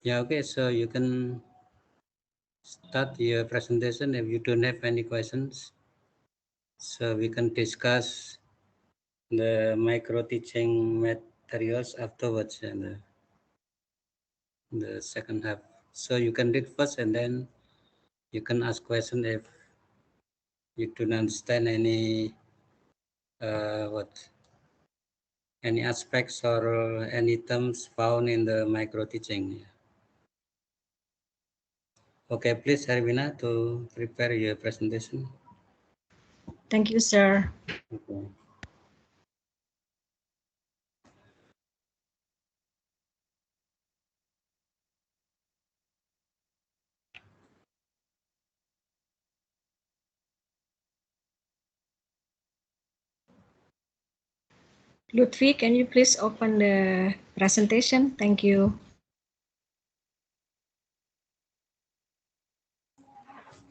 Yeah, okay, so you can start your presentation if you don't have any questions. So we can discuss the micro teaching materials afterwards and the second half. So you can read first and then you can ask question if you don't understand any what any aspects or any terms found in the micro teaching. Okay, please Arvina to prepare your presentation. Thank you, sir. Okay. Lutfi, can you please open the presentation? Thank you.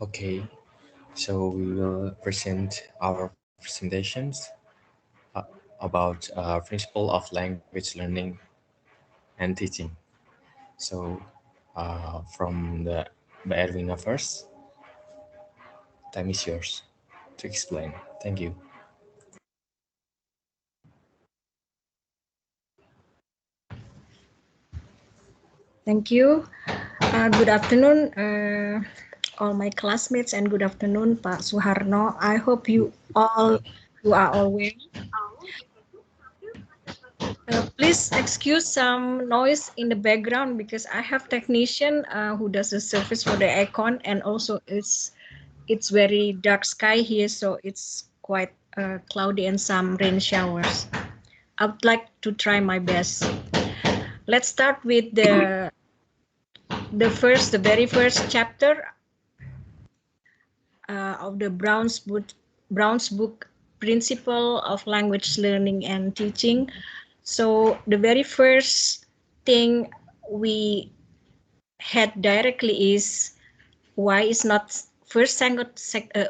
Okay, so we will present our presentations uh, about principle of language learning and teaching. So from the by Erwina first, time is yours to explain. Thank you. Thank you. Good afternoon, all my classmates, and good afternoon, Pak Suharno. I hope you are all well. Please excuse some noise in the background because I have technician who does the service for the aircon, and also it's very dark sky here, so it's quite cloudy and some rain showers. I would like to try my best. Let's start with the very first chapter of the Brown's book, Principle of Language Learning and Teaching. So the very first thing we had directly is why is not first language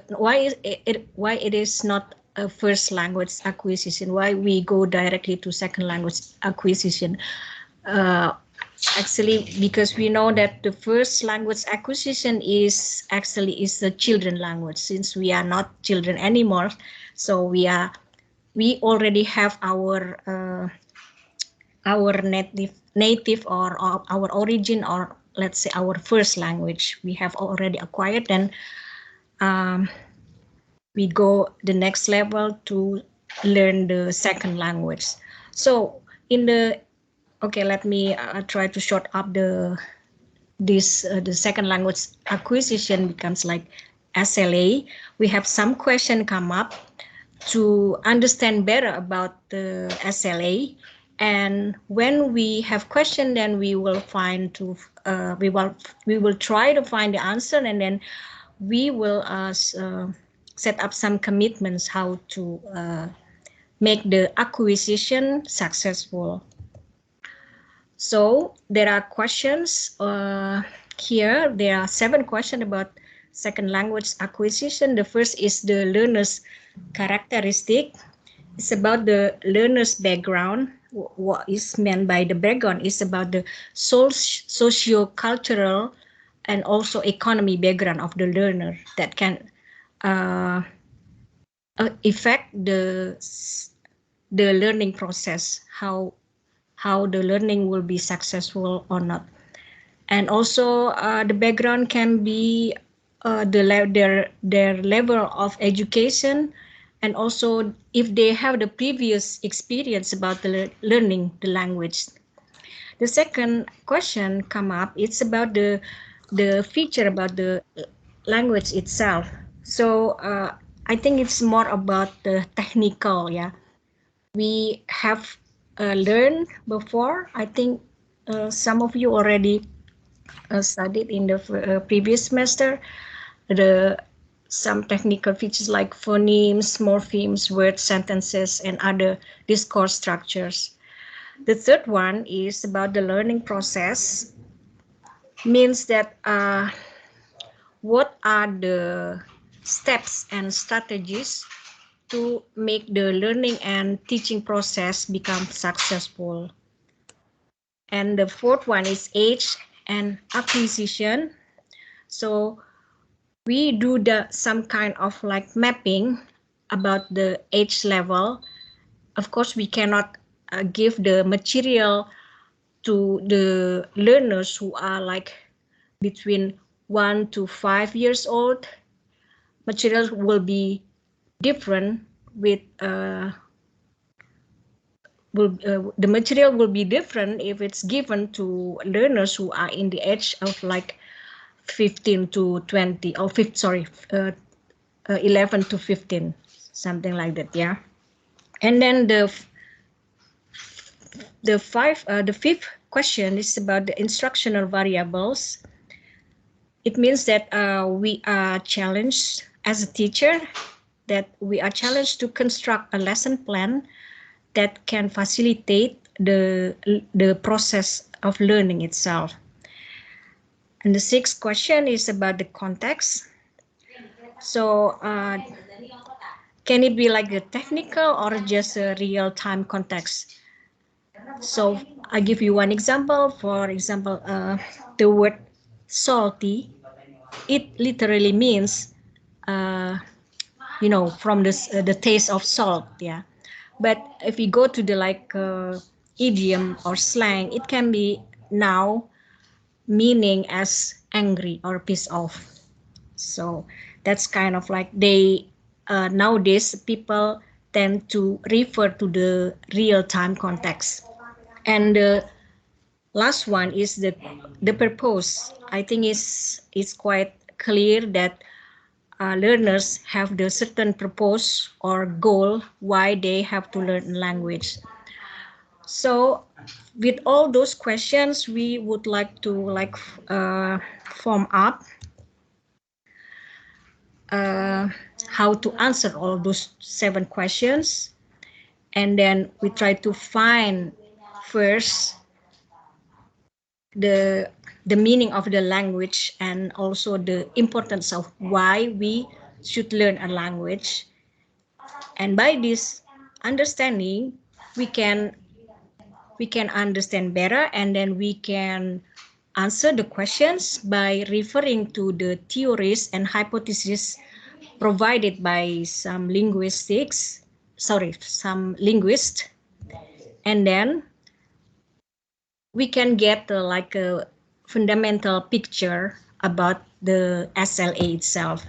why it is not a first language acquisition, why we go directly to second language acquisition. uh, Actually, because we know that the first language acquisition is the children language, since we are not children anymore. So we already have our native or our origin, or let's say our first language we have already acquired. Then um, we go the next level to learn the second language. So in the okay, let me try to short up the second language acquisition becomes like SLA. We have some question come up to understand better about the SLA, and when we have question, then we will find to we will try to find the answer, and then we will set up some commitments how to make the acquisition successful. So there are questions here. There are 7 questions about second language acquisition. The first is the learner's characteristic. It's about the learner's background. What is meant by the background is about the socio-cultural and also economy background of the learner that can uh, affect the learning process, how the learning will be successful or not. And also the background can be their level of education, and also if they have the previous experience about the learning the language. The second question come up, it's about the feature about the language itself. So I think it's more about the technical. Yeah, we have learned before. I think some of you already studied in the previous semester the some technical features like phonemes, morphemes, word sentences, and other discourse structures. The third one is about the learning process, means that what are the steps and strategies to make the learning and teaching process become successful. And the fourth one is age and acquisition. So we do some kind of like mapping about the age level. Of course, we cannot give the material to the learners who are like between 1 to 5 years old. Materials will be different with the material will be different if it's given to learners who are in the age of like 15 to 20 or 11 to 15, something like that. Yeah. And then the fifth question is about the instructional variables. It means that we are challenged as a teacher, that we are challenged to construct a lesson plan that can facilitate the process of learning itself. And the sixth question is about the context. So can it be like a technical or just a real-time context? So I give you one example. For example, the word salty, it literally means, from the taste of salt. Yeah. But if you go to the like idiom or slang, it can be now meaning as angry or pissed off. So that's kind of like they nowadays people tend to refer to the real-time context. And the last one is the purpose. I think it's quite clear that learners have the certain purpose or goal why they have to learn language. So with all those questions, we would like to form up how to answer all those 7 questions, and then we try to find first the meaning of the language and also the importance of why we should learn a language. And by this understanding, we can understand better, and then we can answer the questions by referring to the theories and hypotheses provided by some linguists, and then we can get like a fundamental picture about the SLA itself.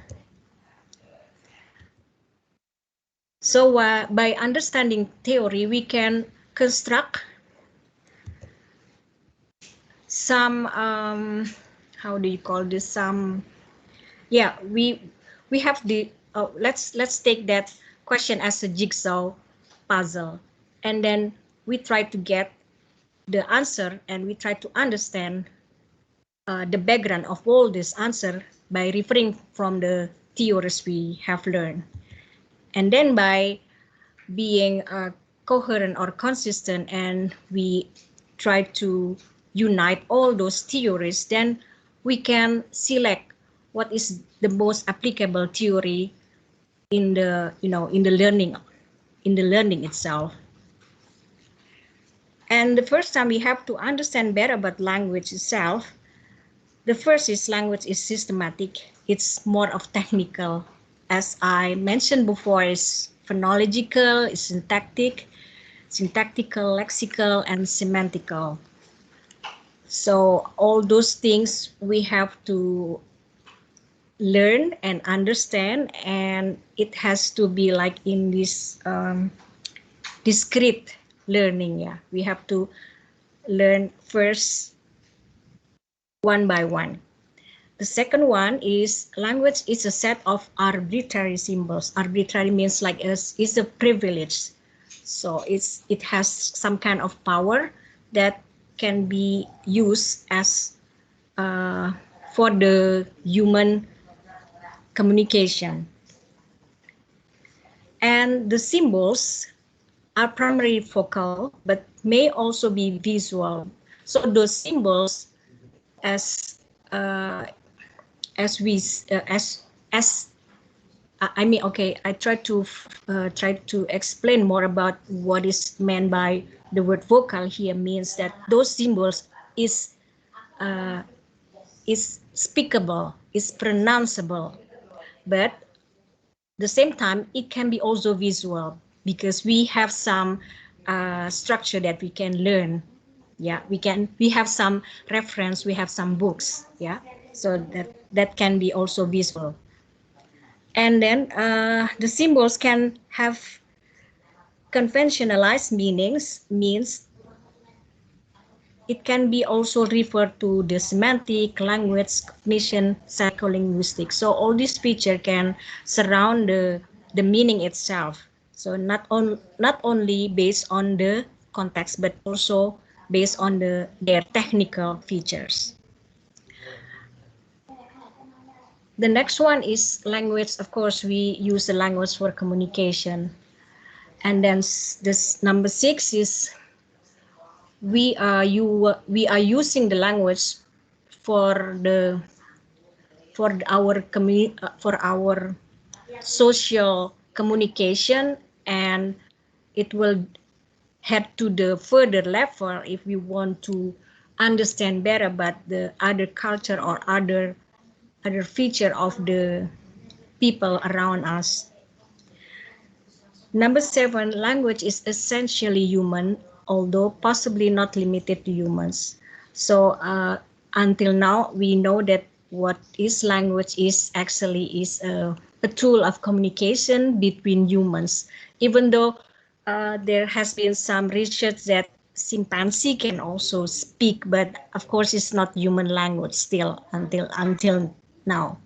So by understanding theory, we can construct some how do you call this, we have the let's take that question as a jigsaw puzzle, and then we try to get the answer, and we try to understand the background of all this answer by referring from the theories we have learned. And then by being coherent or consistent, and we try to unite all those theories, then we can select what is the most applicable theory in the learning itself. And the first time we have to understand better about language itself, the first is language is systematic. It's more of technical. As I mentioned before, it's phonological, it's syntactical, lexical, and semantical. So all those things we have to learn and understand, and it has to be like in this discrete learning. Yeah, we have to learn first one by one. The second one is language is a set of arbitrary symbols. Arbitrary means like it's a privilege. So it has some kind of power that can be used as for the human communication. And the symbols are primarily vocal, but may also be visual. So those symbols, as we as I mean, okay, I try to explain more about what is meant by the word vocal here. Means that those symbols is is speakable, is pronounceable, but the same time it can be also visual because we have some structure that we can learn. Yeah, we have some reference, we have some books. Yeah, so that can be also visual. And then the symbols can have conventionalized meanings, means it can be also referred to the semantic, language, cognition, psycholinguistics. So all these features can surround the meaning itself. So not only based on the context, but also based on their technical features. The next one is language. Of course, we use the language for communication. And then this number 6 is we are using the language for for our social communication, and it will head to the further level if we want to understand better about the other culture or other feature of the people around us. Number 7, language is essentially human, although possibly not limited to humans. So until now, we know that what is language is actually is a tool of communication between humans. Even though there has been some research that chimpanzee can also speak, but of course it's not human language still until now.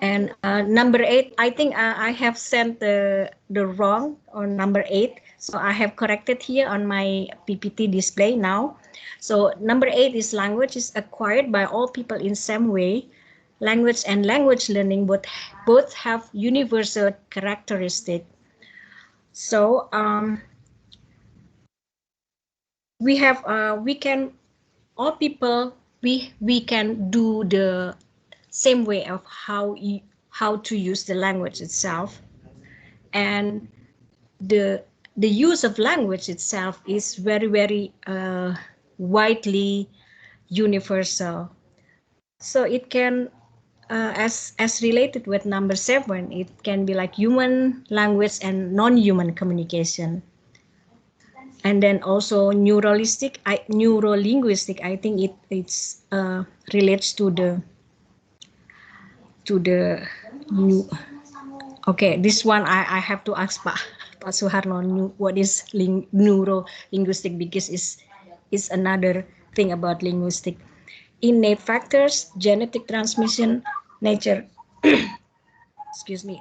And number 8, I think I have sent the wrong on number 8. So I have corrected here on my PPT display now. So number 8 is language is acquired by all people in some way. Language and language learning both have universal characteristic. So we can all people we can do the same way of how to use the language itself, and the use of language itself is very widely universal. So it can as related with number 7, it can be like human language and non-human communication. And then also neurolinguistic, I think it's relates to the new. Okay, this one I have to ask Pak Suharno what is neuro linguistic, because is another thing about linguistic. Innate factors, genetic transmission, nature, excuse me,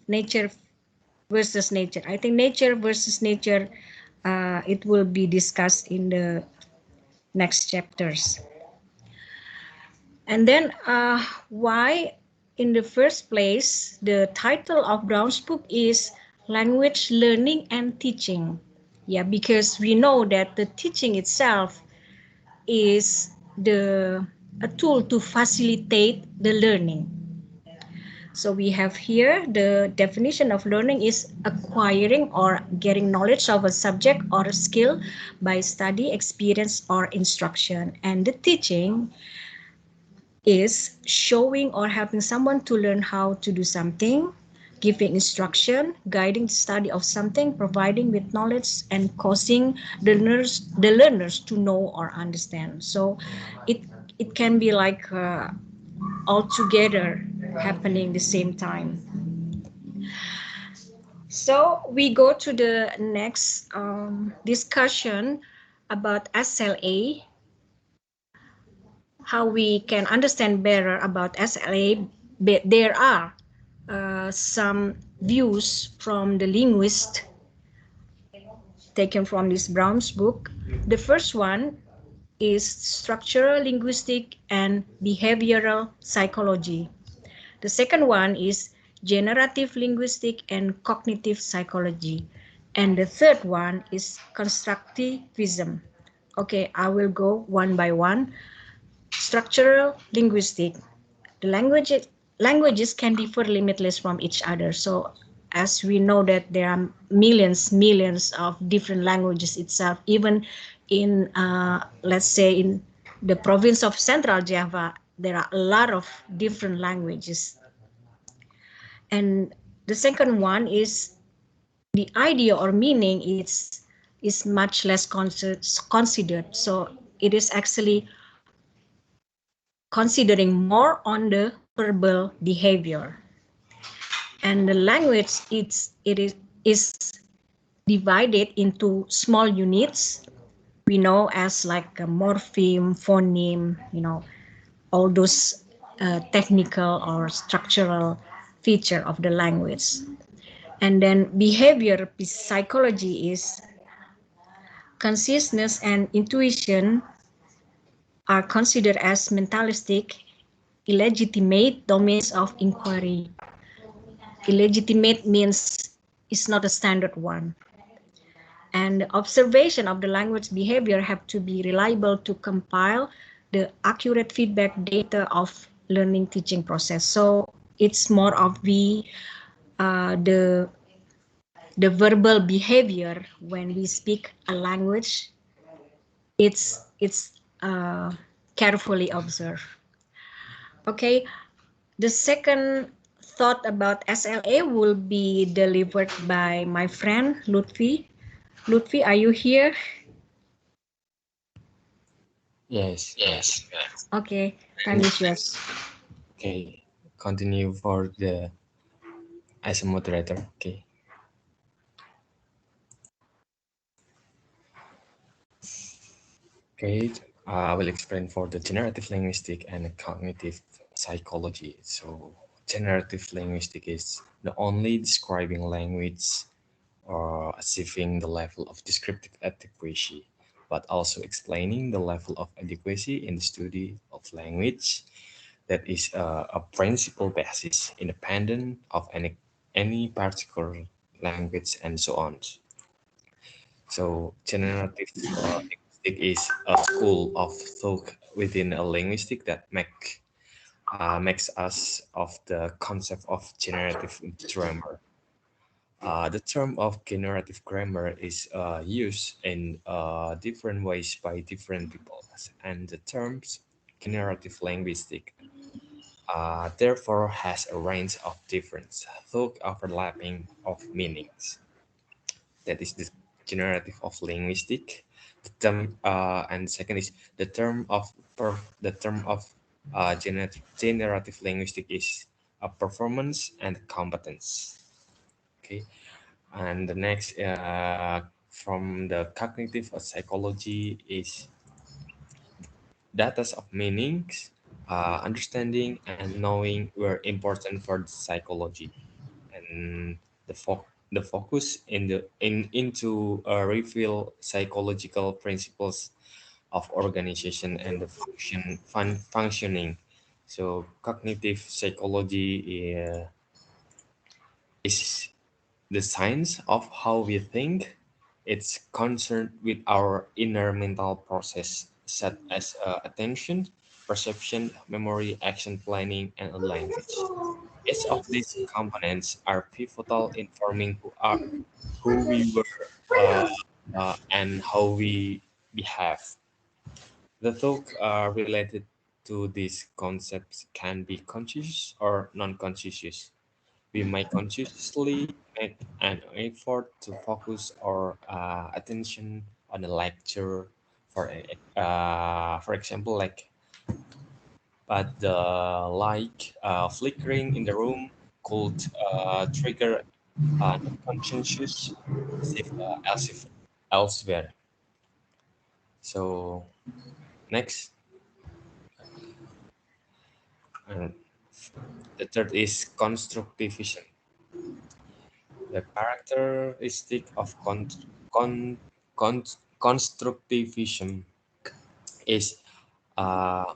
nature versus nature. I think nature versus nature, it will be discussed in the next chapters. And then why in the first place the title of Brown's book is Language Learning and Teaching. Yeah, because we know that the teaching itself is a tool to facilitate the learning. So we have here the definition of learning is acquiring or getting knowledge of a subject or a skill by study, experience, or instruction. And the teaching is showing or helping someone to learn how to do something, giving instruction, guiding the study of something, providing with knowledge, and causing the learners to know or understand. So it can be like all together happening the same time. So we go to the next discussion about SLA, how we can understand better about SLA. There are some views from the linguist taken from this Brown's book. The first one is structural linguistic and behavioral psychology. The second one is generative linguistic and cognitive psychology. And the third one is constructivism. Okay, I will go one by one. Structural linguistic. The languages can differ limitless from each other. So as we know that there are millions of different languages itself, even in let's say in the province of Central Java, there are a lot of different languages. And the second one is the idea or meaning is much less considered. So it is actually considering more on the verbal behavior. And the language is divided into small units we know as like a morpheme, phoneme, all those technical or structural feature of the language. And then behavior psychology is consciousness and intuition are considered as mentalistic, illegitimate domains of inquiry. Illegitimate means it's not a standard one. And observation of the language behavior have to be reliable to compile the accurate feedback data of learning teaching process. So it's more of the verbal behavior when we speak a language. It's carefully observed. Okay, the second thought about SLA will be delivered by my friend Lutfi. Lutfi, are you here? Yes, yes. Okay, time And is yours. okay, continue for the as a moderator. Okay. Okay, I will explain for the generative linguistic and cognitive psychology. So, generative linguistic is not only describing language or achieving the level of descriptive adequacy, but also explaining the level of adequacy in the study of language that is a principal basis independent of any particular language and so on. So generative linguistic is a school of thought within a linguistic that makes us of the concept of generative grammar. The term of generative grammar is used in different ways by different people, and the terms generative linguistic therefore has a range of different, though overlapping of meanings. That is the generative of linguistic. The term and second is the term of generative linguistic is a performance and competence. Okay, and the next from the cognitive psychology is data of meanings, understanding and knowing were important for the psychology, and the focus into reveal psychological principles of organization and the functioning. So cognitive psychology is the science of how we think. It's concerned with our inner mental process, such as attention, perception, memory, action planning, and language. Each of these components are pivotal in forming who we were, and how we behave. The thought related to these concepts can be conscious or non-conscious. We might consciously make an effort to focus our attention on a lecture, for example, like, but the light flickering in the room could trigger non-conscious elsewhere. So next, and the third is constructivism. The characteristic of con, con, constructivism is uh,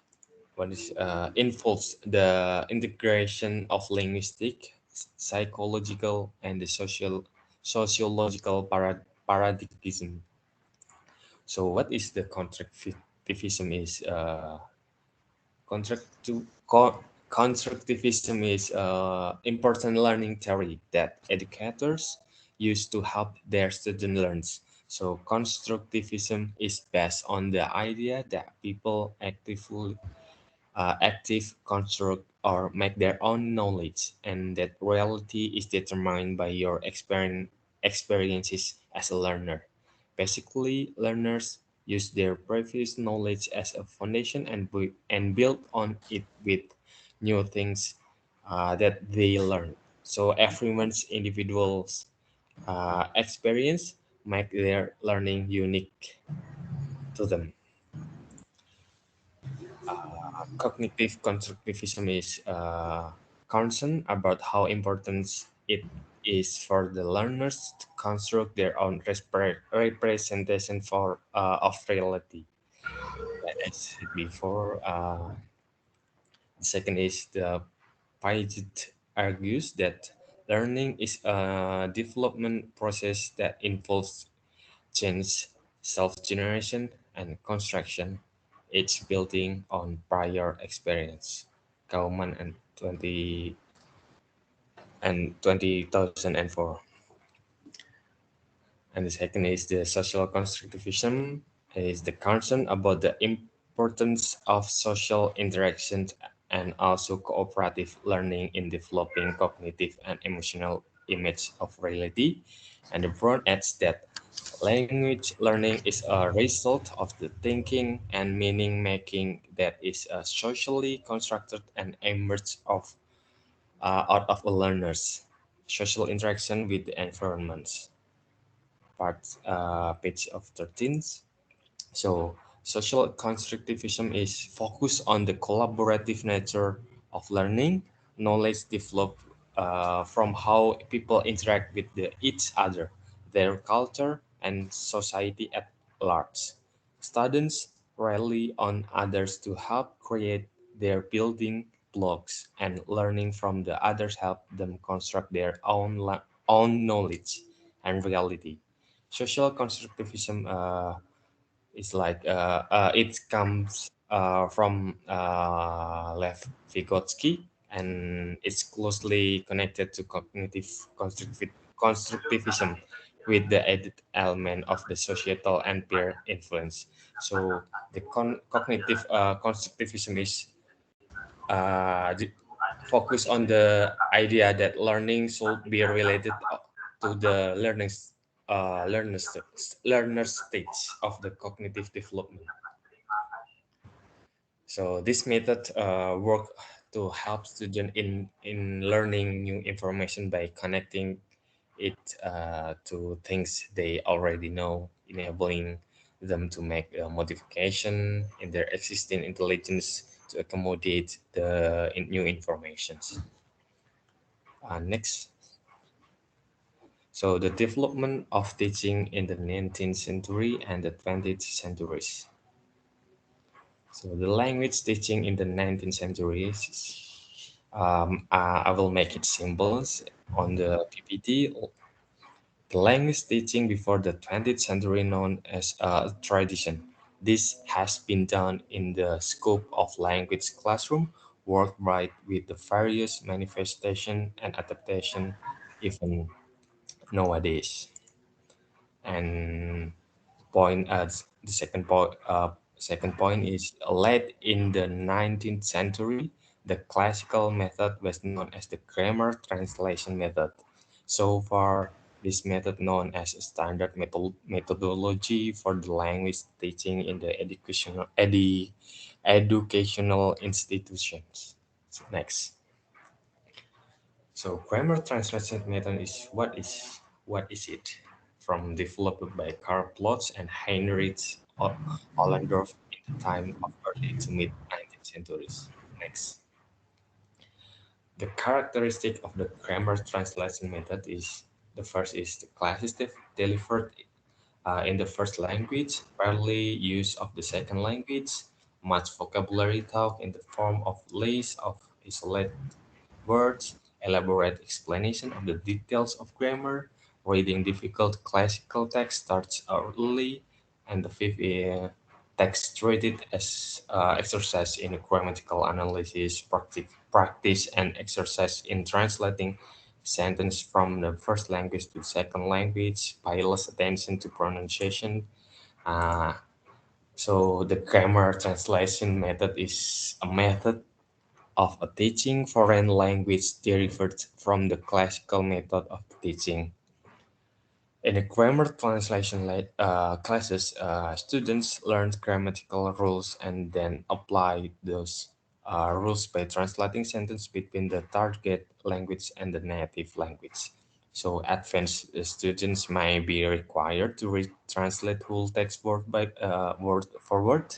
involves the integration of linguistic, psychological, and the sociological paradigm. So, what is the constructivism? Is constructu- co- constructivism is important learning theory that educators use to help their students learn So constructivism is based on the idea that people active construct or make their own knowledge, and that reality is determined by your experiences as a learner. Basically, learners use their previous knowledge as a foundation and build on it with new things that they learn. So everyone's individual's experience make their learning unique to them. Cognitive constructivism is concerned about how important it is for the learners to construct their own representation of reality. Like I said before, second is the Piaget argues that learning is a development process that involves change, self-generation, and construction, each building on prior experience. Kauman and 2004. And the second is the social constructivism, is the concern about the importance of social interactions and also cooperative learning in developing cognitive and emotional image of reality. And the front adds that language learning is a result of the thinking and meaning making that is socially constructed and emerged out of a learner's social interaction with the environments. Page of 13. So, social constructivism is focused on the collaborative nature of learning, knowledge developed from how people interact with each other, their culture, and society at large. Students rely on others to help create their building blocks, and learning from the others help them construct their own knowledge and reality. Social constructivism it's like it comes from Lev Vygotsky, and it's closely connected to cognitive constructivism with the added element of the societal and peer influence. So the cognitive constructivism is focus on the idea that learning should be related to the learner stage of the cognitive development. So this method work to help students in learning new information by connecting it to things they already know, enabling them to make a modification in their existing intelligence to accommodate the new informations. Next, so the development of teaching in the 19th century and the 20th centuries. So the language teaching in the 19th century, I will make it simple on the PPT. The language teaching before the 20th century known as a tradition. This has been done in the scope of language classroom, worldwide with the various manifestation and adaptation even nowadays. And the second point is late in the 19th century, the classical method was known as the grammar translation method. So far, this method known as a standard methodology for the language teaching in the educational institutions. So next. So grammar translation method is what is it? From developed by Karl Plotz and Heinrich Ollendorff in the time of early to mid 19th centuries. Next, the characteristic of the grammar translation method is the first is the classes delivered in the first language, rarely use of the second language, much vocabulary talk in the form of lists of isolated words, elaborate explanation of the details of grammar, reading difficult classical text starts early, and the fifth text treated as exercise in grammatical analysis, practice and exercise in translating sentence from the first language to second language, pay less attention to pronunciation. Uh, so the grammar translation method is a method of a teaching foreign language derived from the classical method of teaching. In the grammar translation classes, students learn grammatical rules and then apply those rules by translating sentences between the target language and the native language. So, advanced students may be required to translate whole text word for word.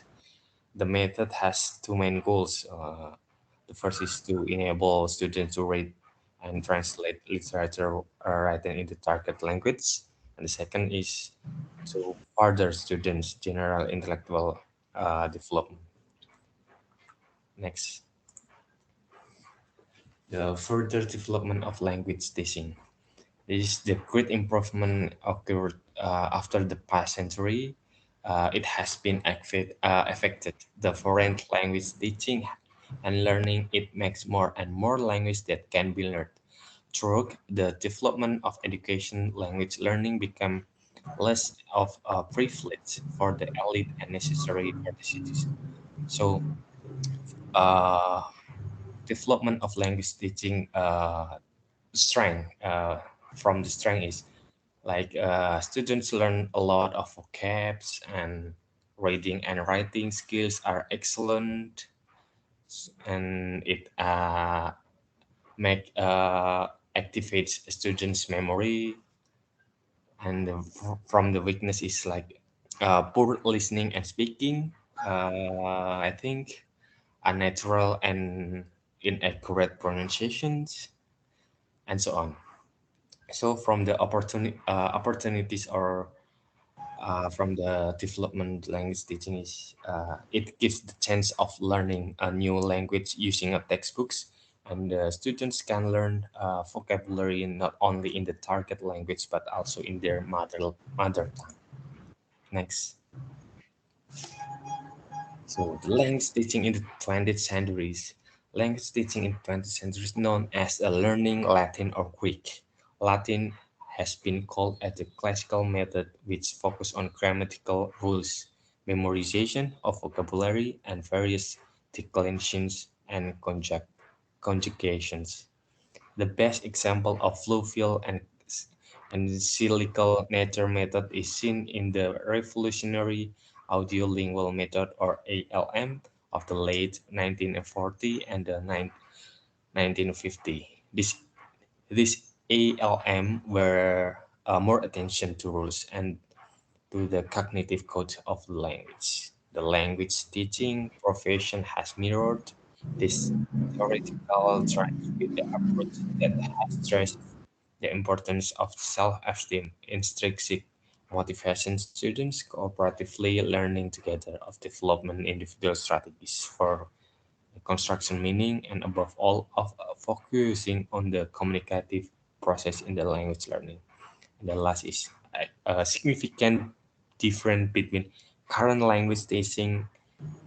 The method has two main goals. The first is to enable students to read and translate literature written in the target language, and the second is to further students' general intellectual development. Next, the further development of language teaching. This is the great improvement occurred after the past century. It has been affected the foreign language teaching and learning. It makes more and more language that can be learned. Through the development of education, language learning became less of a privilege for the elite and necessary for the citizens. So, uh, development of language teaching strength from the strength is like students learn a lot of vocabs and reading and writing skills are excellent, and it make activates students' memory. And from the weakness is like poor listening and speaking. I think unnatural and inaccurate pronunciations and so on. So from the opportunities or from the development language teaching is it gives the chance of learning a new language using a textbooks, and students can learn vocabulary not only in the target language but also in their mother tongue. Next, so the language teaching in the 20th centuries. Language teaching in 20th century is known as a learning Latin or Greek. Latin has been called as the classical method, which focus on grammatical rules, memorization of vocabulary, and various declensions and conjugations. The best example of fluvial and cyclical nature method is seen in the revolutionary Autolingual Method or ALM of the late 1940 and the 1950. This ALM were more attention to rules and to the cognitive code of the language. The language teaching profession has mirrored this theoretical trend with the approach that has stressed the importance of self-esteem, intrinsic motivation, students cooperatively learning together of development individual strategies for construction meaning, and above all of focusing on the communicative process in the language learning. And the last is a significant difference between current language teaching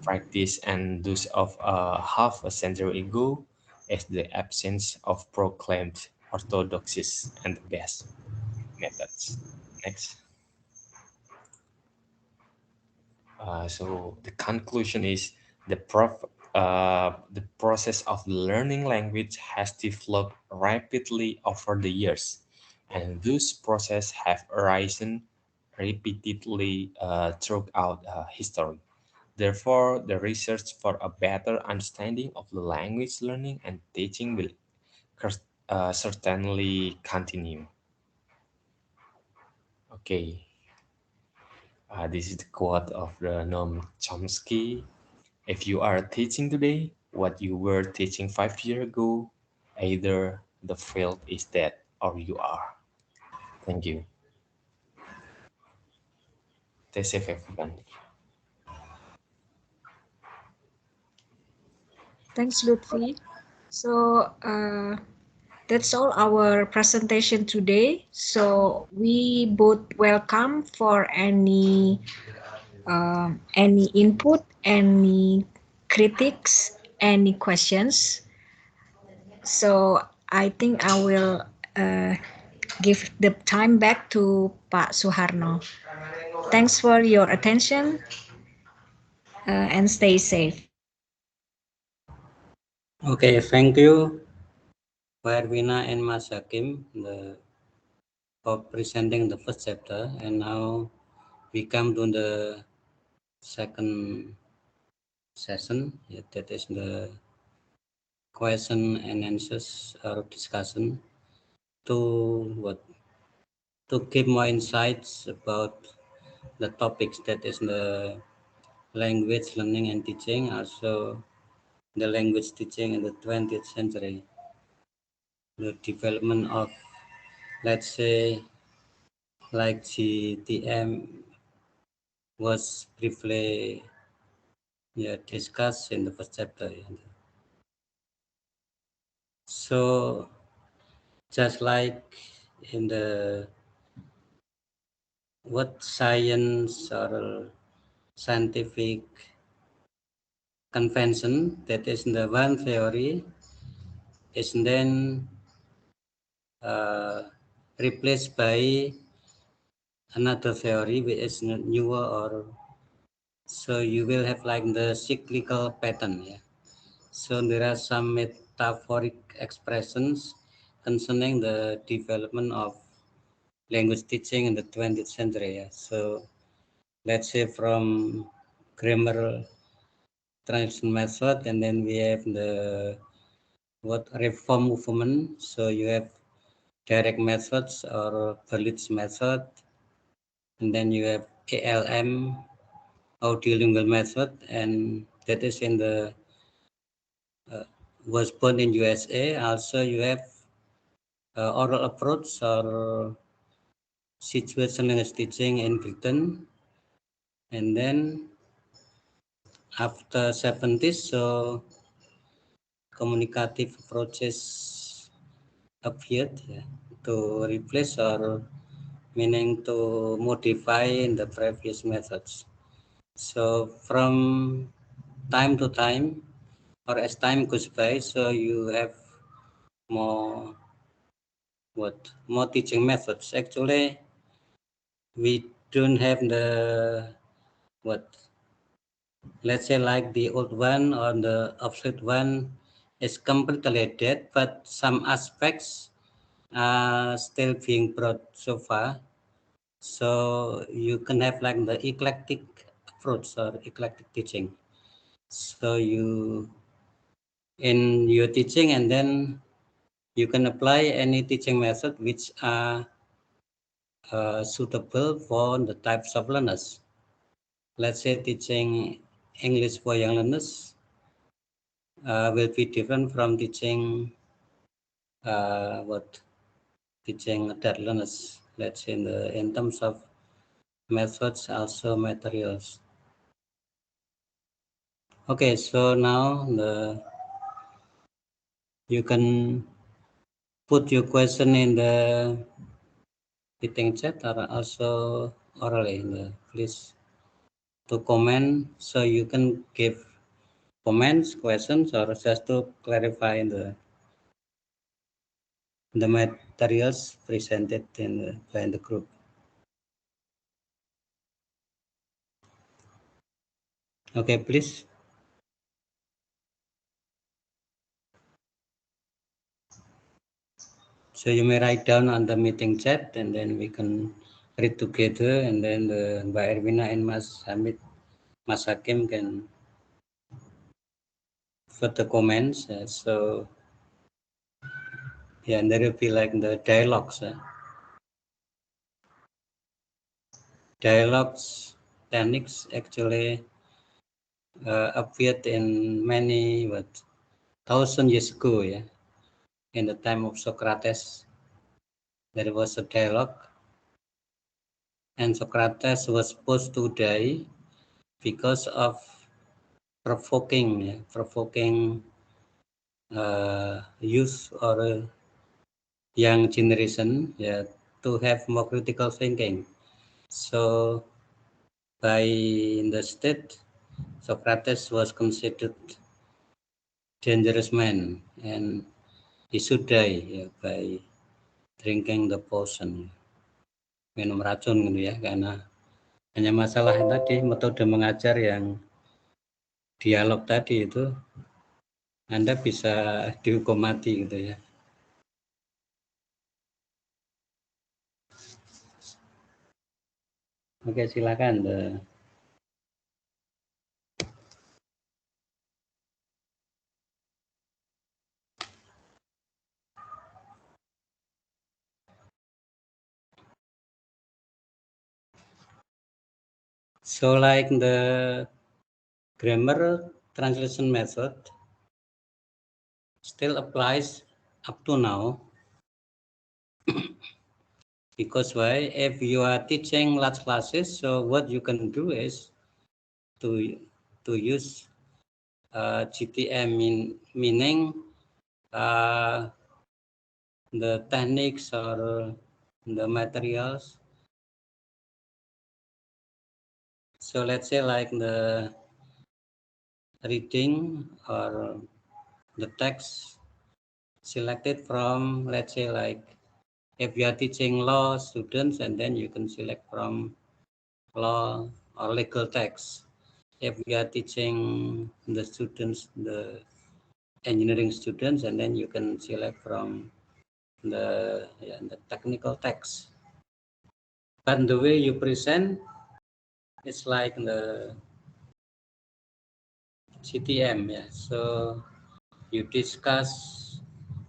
practice and those of half a century ago is the absence of proclaimed orthodoxies and the best methods. Next. So the conclusion is the process of learning language has developed rapidly over the years, and those processes have arisen repeatedly throughout history. Therefore, the research for a better understanding of the language learning and teaching will certainly continue. Okay, this is the quote of the Noam Chomsky. If you are teaching today what you were teaching 5 years ago, either the field is dead or you are. Thank you. Stay safe, everyone. Thanks, Lutfi. So that's all our presentation today. So we both welcome for any input, any critics, any questions. So I think I will give the time back to Pak Suharno. Thanks for your attention and stay safe. Okay, thank you, Erwina and Mas Hakim, for presenting the first chapter. And now we come to the second session. That is the question and answers or discussion to give more insights about the topics that is the language learning and teaching, also the language teaching in the 20th century, the development of, let's say, like GTM was briefly discussed in the first chapter. So just like in the what science or scientific convention, that is the one theory is then uh, replaced by another theory which is newer, or so you will have like the cyclical pattern. So there are some metaphoric expressions concerning the development of language teaching in the 20th century. So let's say from grammar translation method, and then we have the what reform movement. So you have direct methods or Berlitz method, and then you have ALM, Autolingual Method, and that is in the was born in USA. Also, you have oral approach or situational teaching in Britain, and then after 70s, so communicative approaches appeared to replace or meaning to modify the previous methods. So from time to time, or as time goes by, so you have more more teaching methods. Actually, we don't have the what let's say like the old one or the obsolete one is completely dead, but some aspects are still being brought so far. So you can have like the eclectic approach or eclectic teaching. So you in your teaching, and then you can apply any teaching method which are suitable for the types of learners. Let's say teaching English for young learners will be different from teaching what teaching adult learners. Let's say in terms of methods, also materials. Okay, so now you can put your question in the meeting chat or also orally in the please to comment, so you can give comments, questions, or just to clarify the materials presented by the group. Okay, please. So you may write down on the meeting chat, and then we can read together, and then Mbak Erwina and Mas Hakim can put the comments. So yeah, and there will be like the dialogues. Dialogues techniques actually appeared in many thousand years ago. In the time of Socrates, there was a dialogue, and Socrates was supposed to die because of provoking youth or young generation to have more critical thinking. So by the state, Socrates was considered dangerous man, and he should die by drinking the potion, minum racun gitu ya, karena hanya masalah tadi metode mengajar yang dialog tadi itu Anda bisa dihukum mati gitu ya. Oke, silakan. So like the grammar translation method still applies up to now. Because why? If you are teaching large classes, so what you can do is to use GTM, meaning the techniques or the materials. So let's say like the reading or the text selected from, let's say like if you are teaching law students, and then you can select from law or legal text. If you are teaching the students, the engineering students, and then you can select from the technical text. But the way you present, it's like the CTM, yeah. So you discuss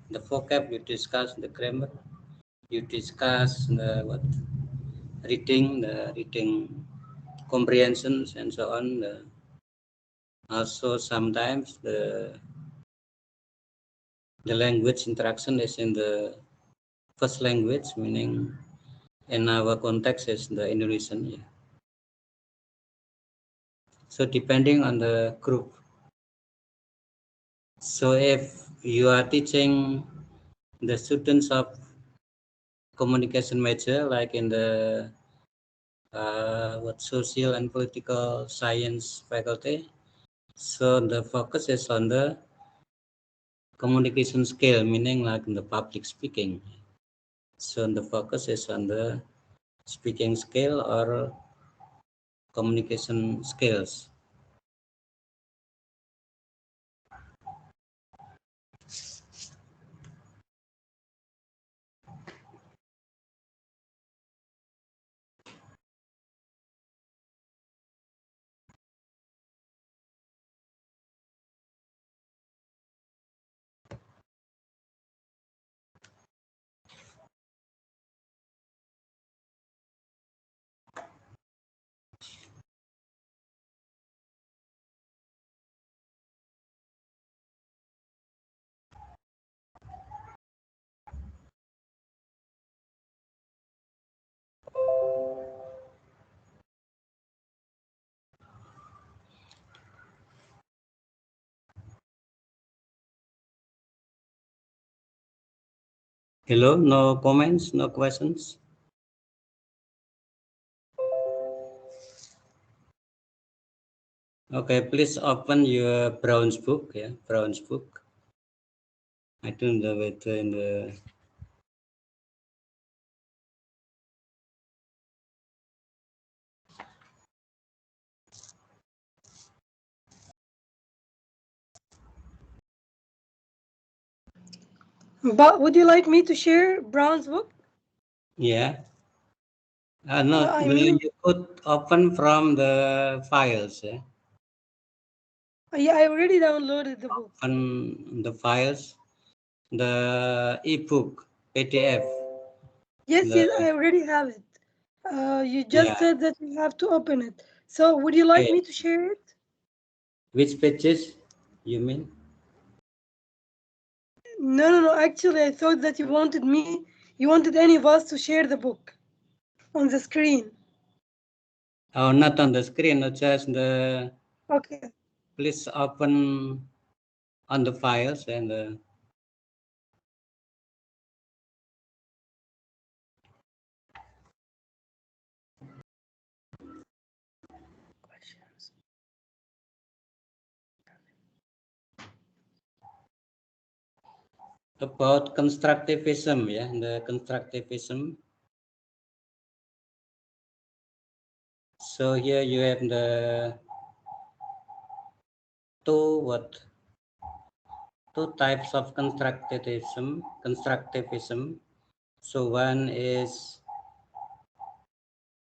the vocab, you discuss the grammar, you discuss the reading comprehensions and so on. Also sometimes the language interaction is in the first language, meaning in our context is the Indonesian. Yeah. So depending on the group. So if you are teaching the students of communication major, like in the social and political science faculty, so the focus is on the communication skill, meaning like in the public speaking. So the focus is on the speaking skill or communication skills. Hello, no comments, no questions? Okay, please open your Brown's book, yeah, Brown's book. I don't know whether in the But would you like me to share Brown's book? yeah. No, I mean, you could open from the files, yeah. yeah, I already downloaded the book. Open the files, the ebook, PDF. Yes, The, yes, I already have it. You just yeah, said that you have to open it. So would you like okay. me to share it? Which pages you mean? No, no, no. Actually, I thought that you wanted any of us to share the book on the screen. Oh, not on the screen, no, just the, Okay. please open on the files and about constructivism, yeah, the constructivism. So here you have the two types of constructivism. So one is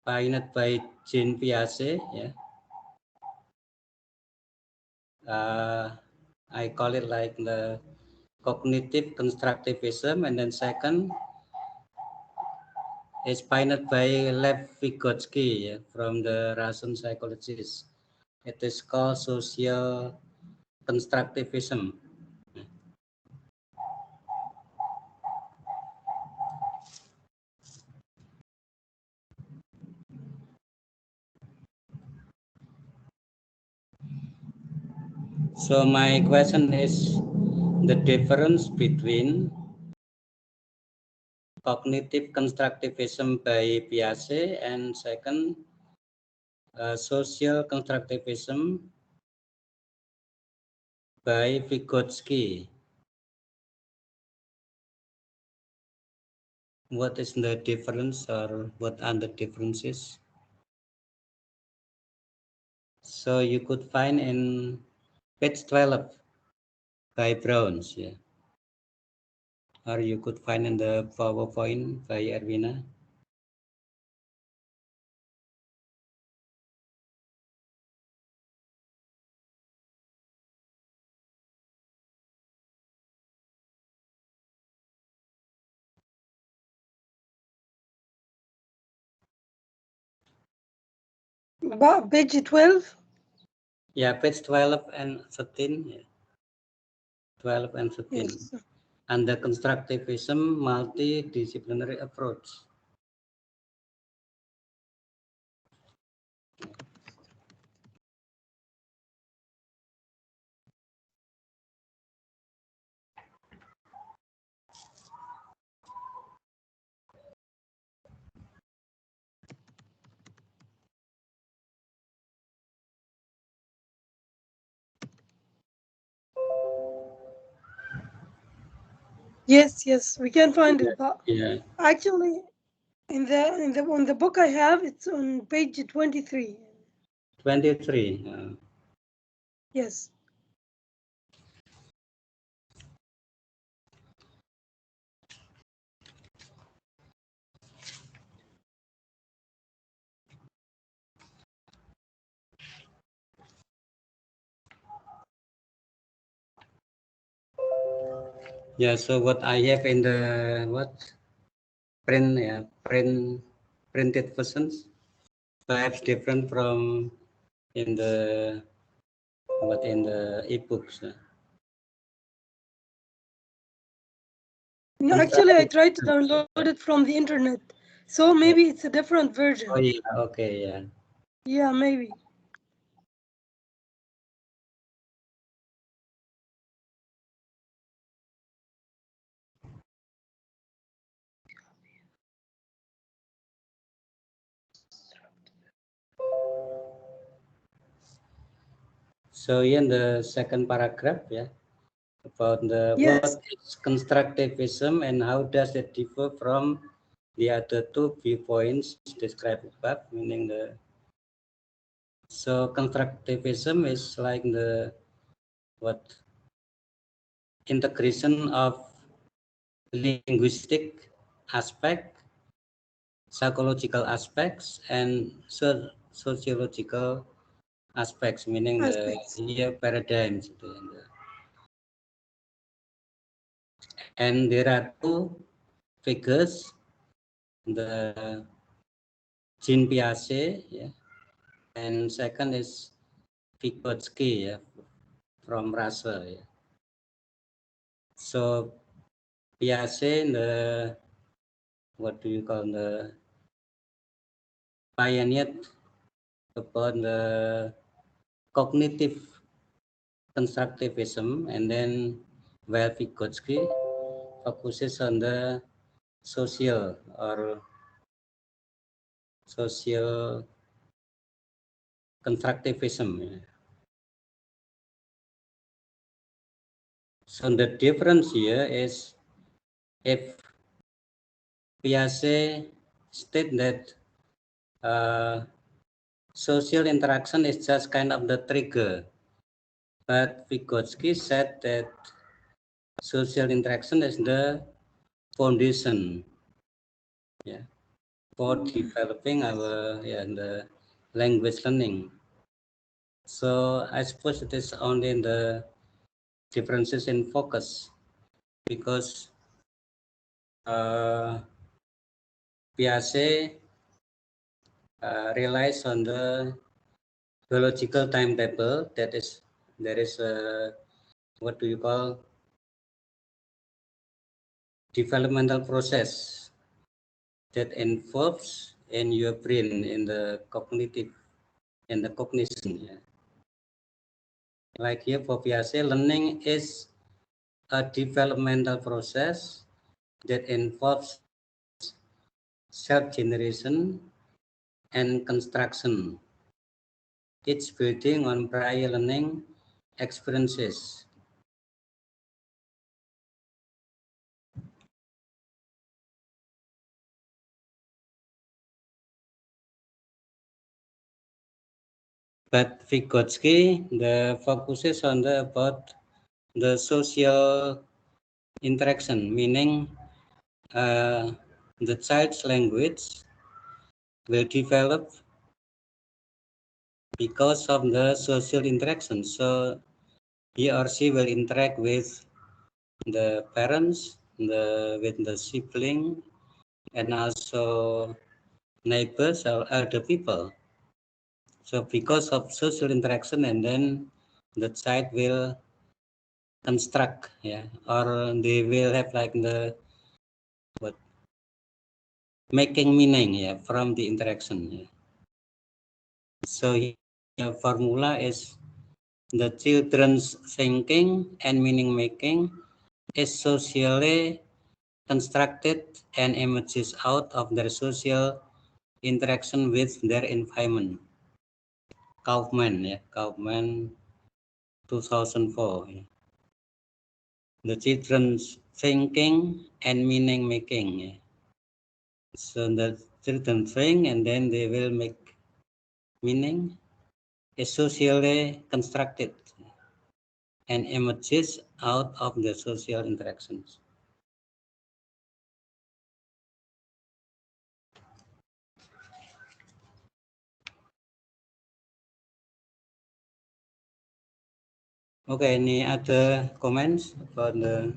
pioneered by Jean Piaget, yeah. I call it like the cognitive constructivism, and then second is pioneered by Lev Vygotsky, yeah, from the Russian psychologist. It is called social constructivism. So my question is the difference between cognitive constructivism by Piaget and second social constructivism by Vygotsky. What is the difference or what are the differences? So you could find in page 12 by Browns, yeah. Or you could find in the PowerPoint by Erwina. Page 12? Yeah, page 12 and 13. Yeah. 12 and 13. Yes. And the constructivism multidisciplinary approach. Yes, we can find it. But Yeah, actually, on the book I have, it's on page 23. 23. Yes. Yeah, so what I have in the print, yeah, printed versions, perhaps different from in the in the ebooks. No, actually, I Constructive. tried to download it from the internet, so Yeah. maybe it's a different version. Oh yeah, okay, yeah. Yeah, maybe. So in the second paragraph, yeah, about the Yes. what is constructivism and how does it differ from the other two viewpoints described above, meaning the so constructivism is like the what integration of linguistic aspect, psychological aspects, and sociological aspects, meaning the Aspects. here paradigms. And there are two figures, the Jean Piaget, yeah, and second is Vygotsky, yeah, from Russia. Yeah. So Piaget, the what do you call the pioneered about the cognitive constructivism, and then while Vygotsky focuses on the social or social constructivism. Yeah. So the difference here is if Piaget state that social interaction is just kind of the trigger, but Vygotsky said that social interaction is the foundation, yeah, for developing our the language learning. So I suppose it is only in the differences in focus, because Piaget relies on the biological timetable, that is there is a what do you call developmental process that involves in your brain in the cognitive and the cognition. Yeah. Like here for Piaget, learning is a developmental process that involves self-generation and construction. It's building on prior learning experiences. But Vygotsky, the focuses on the about the social interaction, meaning the child's language will develop because of the social interaction. So he or she will interact with the parents, with the sibling, and also neighbors or other people. So because of social interaction, and then the child will construct, yeah, or they will have like the what making meaning, yeah, from the interaction. Yeah. So the formula is the children's thinking and meaning making is socially constructed and emerges out of their social interaction with their environment. Kaufman, yeah, Kaufman 2004. Yeah. The children's thinking and meaning making. Yeah. So the children think and then they will make meaning is socially constructed and emerges out of the social interactions. Okay, any other comments about the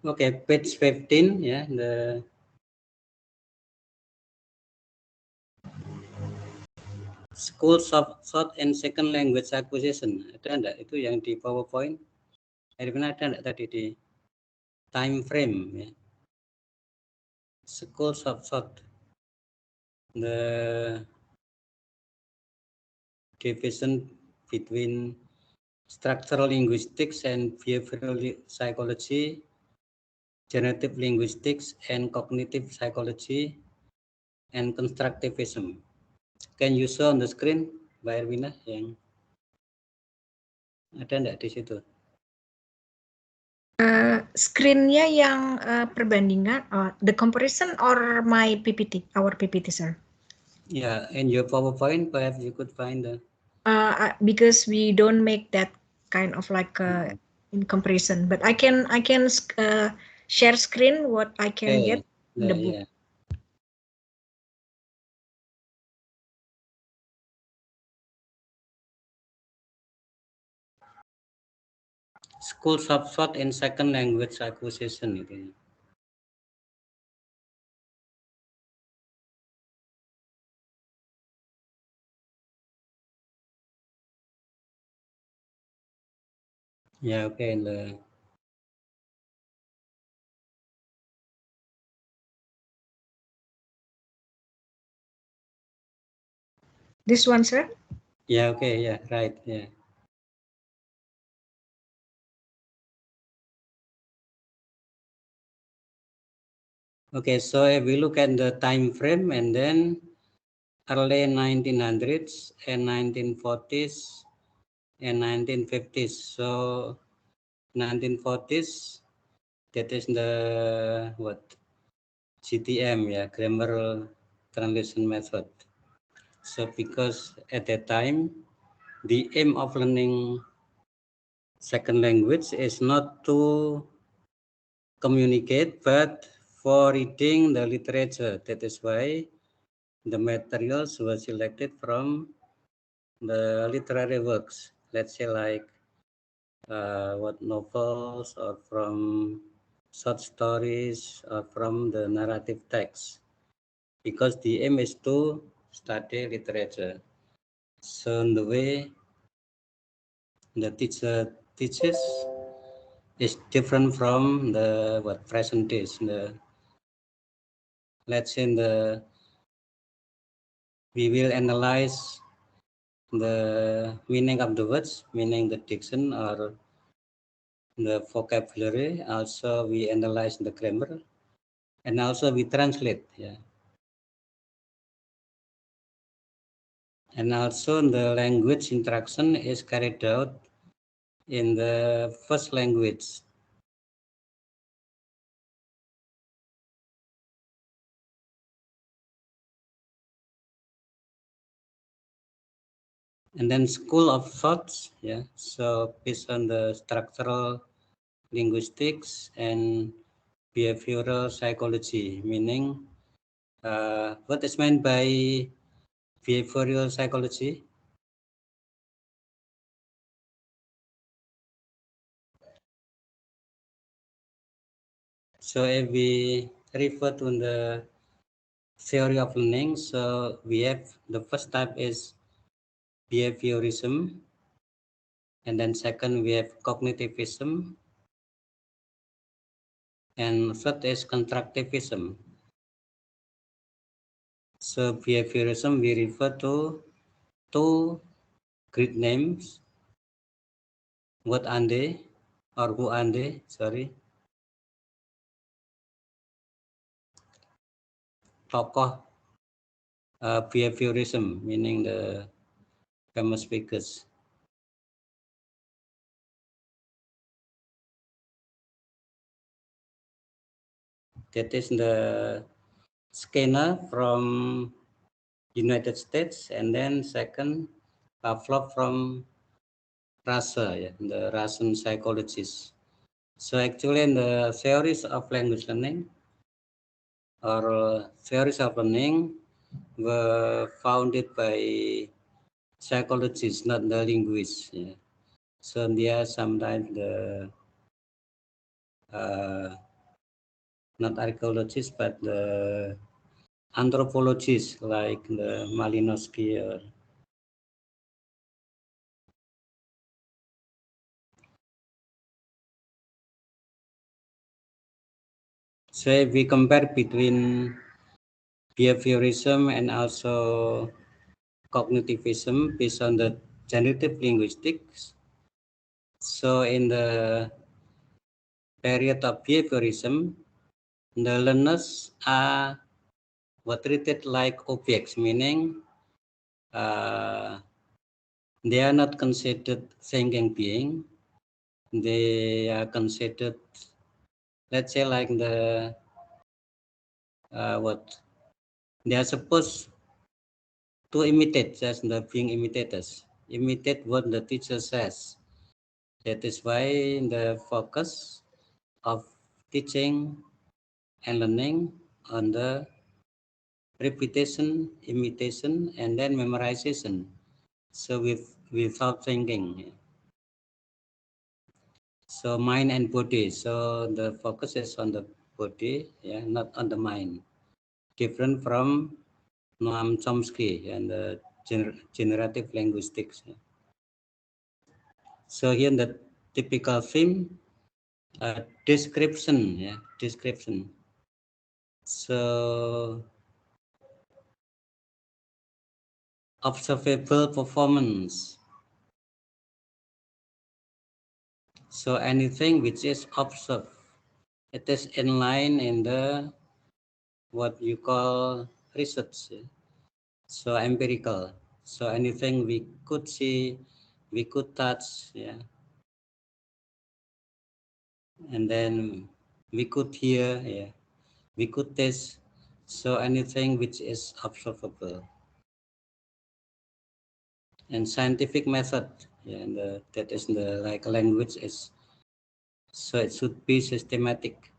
okay, page 15, yeah, the schools of thought and second language acquisition. Ada enggak itu yang di PowerPoint? Erwin ada enggak tadi di time frame ya? Schools of thought, the division between structural linguistics and behavioral psychology, generative linguistics and cognitive psychology, and constructivism. Can you show on the screen, Mbak Erwina, yang ada enggak di situ? Screen-nya yang perbandingan, the comparison or my PPT, our PPT, sir? Yeah, in your PowerPoint, perhaps you could find the. Because we don't make that kind of like in comparison, but I can share screen what I can get in the book. Yeah. Schools of thought in second language acquisition itu. Yeah, okay. This one, sir? Yeah, okay, yeah, right, yeah. Okay, so if we look at the time frame and then early 1900s and 1940s and 1950s. So 1940s, that is the what? GTM, yeah, grammar translation method. So because at that time, the aim of learning second language is not to communicate, but for reading the literature. That is why the materials were selected from the literary works. Let's say like what novels or from short stories or from the narrative text. Because the aim is to study literature. So in the way the teacher teaches is different from the what present days. Let's say we will analyze the meaning of the words, meaning the diction or the vocabulary. Also, we analyze the grammar, and also we translate. Yeah, and also the language interaction is carried out in the first language. And then school of thoughts, yeah. So based on the structural linguistics and behavioral psychology, meaning what is meant by behavioral psychology? So if we refer to the theory of learning, so we have the first type is behaviorism, and then second we have cognitivism, and third is constructivism. So behaviorism we refer to two Greek names. What are they? Or who are they? Sorry. Tokoh behaviorism, meaning the famous speakers. That is the Skinner from United States, and then second Pavlov from Russia, yeah, the Russian psychologist. So actually, in the theories of language learning or theories of learning were founded by psychologists, not the linguists. Yeah. So there are sometimes the uh, not archaeologists, but the anthropologists like the Malinowski. So if we compare between behaviorism and also cognitivism based on the generative linguistics. So in the period of behaviorism, the learners are treated like objects, meaning they are not considered thinking being. They are considered, let's say, like the what they are supposed to imitate, just the being imitators, imitate what the teacher says. That is why the focus of teaching and learning on the repetition, imitation, and then memorization. So without thinking. So mind and body. So the focus is on the body, yeah, not on the mind. Different from Noam Chomsky and the generative linguistics. So here the typical theme, description, description. So observable performance. So anything which is observed, it is in line in the what you call research. So empirical. So anything we could see, we could touch, and then we could hear, we could taste. So anything which is observable. And scientific method, and that is the like language is. So it should be systematic.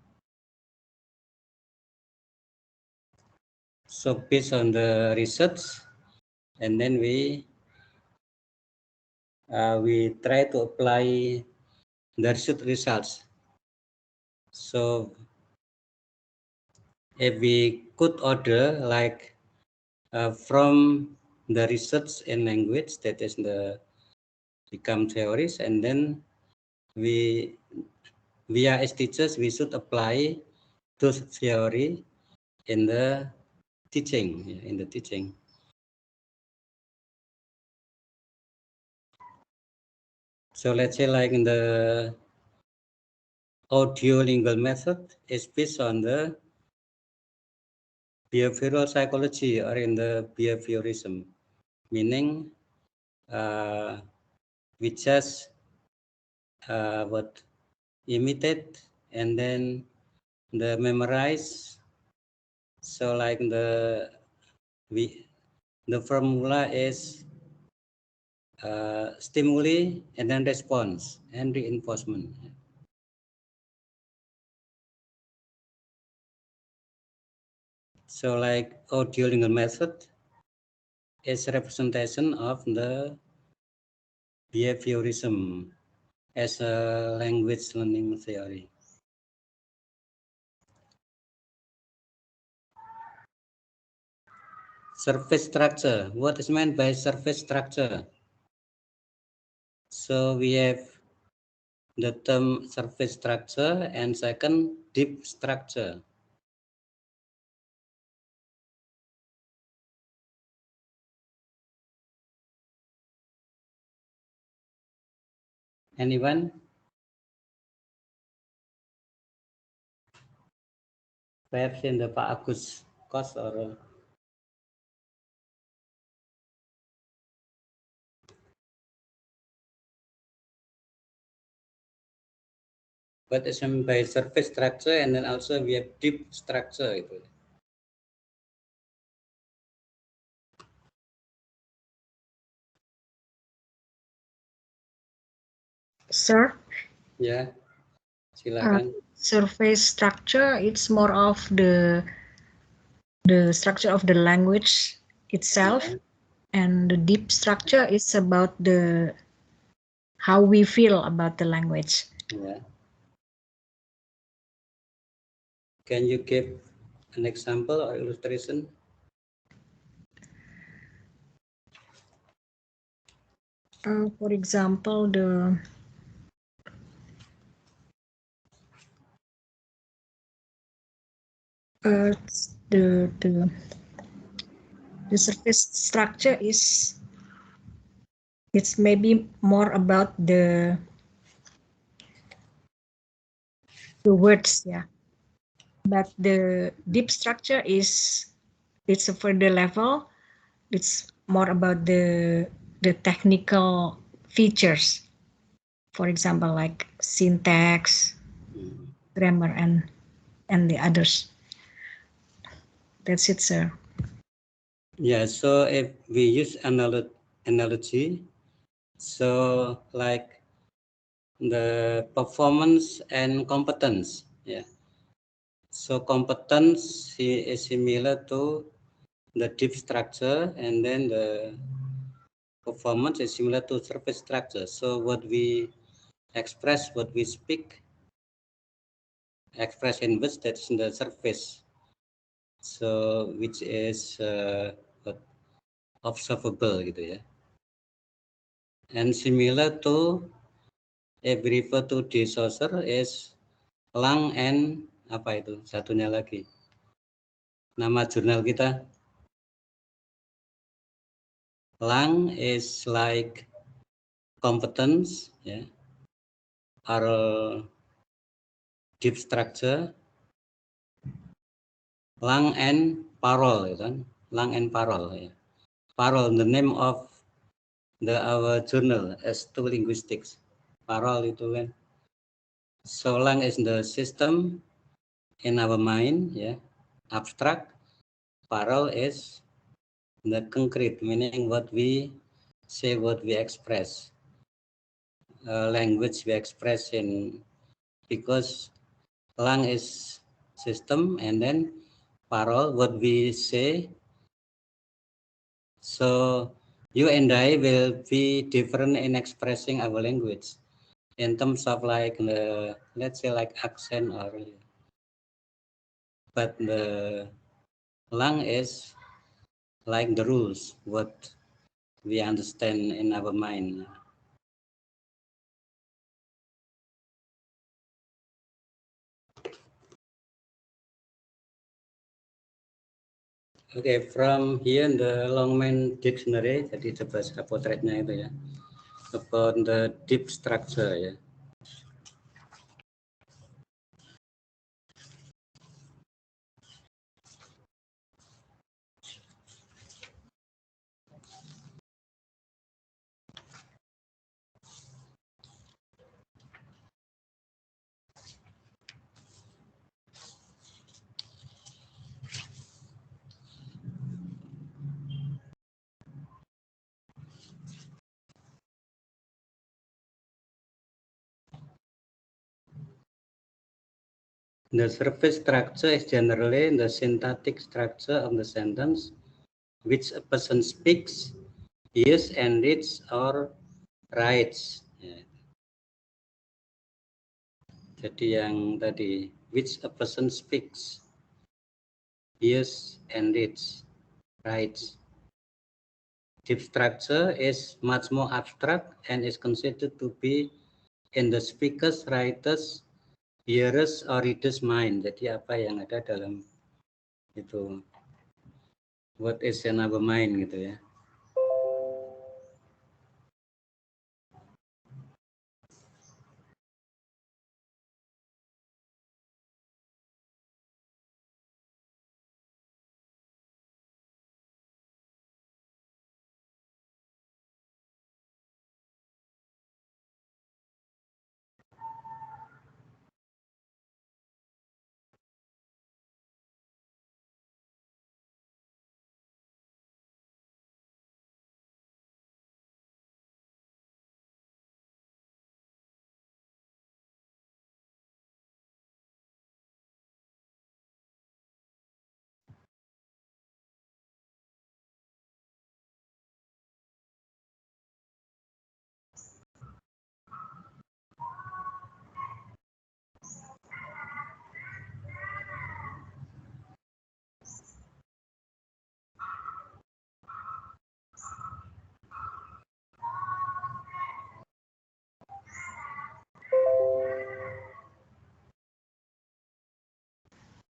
So based on the research, and then we try to apply the research results. So if we could order like from the research in language, that is the become theories, and then we as teachers we should apply those theory in the teaching. So let's say like in the Autolingual method is based on the behavioral psychology or in the behaviorism, meaning we just what imitate and then the memorize. So like the formula is stimuli and then response and reinforcement. So like Autolingual method is a representation of the behaviorism as a language learning theory. Surface structure. What is meant by surface structure? So we have the term surface structure and second deep structure. Anyone? Perhaps in the Pak Agus course or what is meant by surface structure, and then also we have deep structure itu. Sir, Ya, silakan. surface structure, it's more of the structure of the language itself, and the deep structure is about the how we feel about the language. Yeah. Can you give an example or illustration? For example, the surface structure is, it's maybe more about the words, but the deep structure is, it's a further level. It's more about the technical features, for example, like syntax, grammar, and the others. That's it, sir. Yeah, so if we use analogy, so like the performance and competence, so competence is similar to the deep structure, and then the performance is similar to surface structure. So what we express, what we speak, express in words, that's the surface. So which is observable gitu ya. And similar to if we refer to disorder is lung and apa itu satunya lagi nama jurnal kita. Lung is like competence, ya, oral deep structure. Lung and parole, ya kan? Lung and parole, ya. Parole, the name of our journal as to linguistics. Parole itu kan. So lung is the system in our mind, ya, abstract. Parole is the concrete, meaning what we say, what we express. Language we express in, because lung is system and then parole what we say. So you and I will be different in expressing our language in terms of like the, let's say like accent or, but the lung is like the rules what we understand in our mind. Okay, from here in the Longman Dictionary, jadi coba saya potretnya itu ya, about the deep structure ya. The surface structure is generally the syntactic structure of the sentence which a person speaks, hears, and reads or writes. Ya. Jadi yang tadi, which a person speaks, hears, and reads, writes. Deep structure is much more abstract and is considered to be in the speaker's, writer's, hearers, or reader's mind. Jadi apa yang ada dalam itu, what is in our mind gitu ya.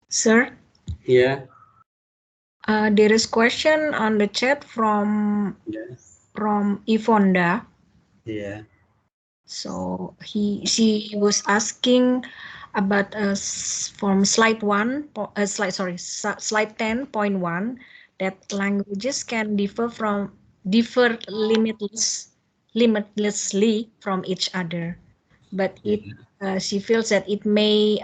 Sir, Yeah. there is question on the chat from Ivonda. Yeah. So she was asking about from slide 10.1 that languages can differ limitlessly from each other, but she feels that it may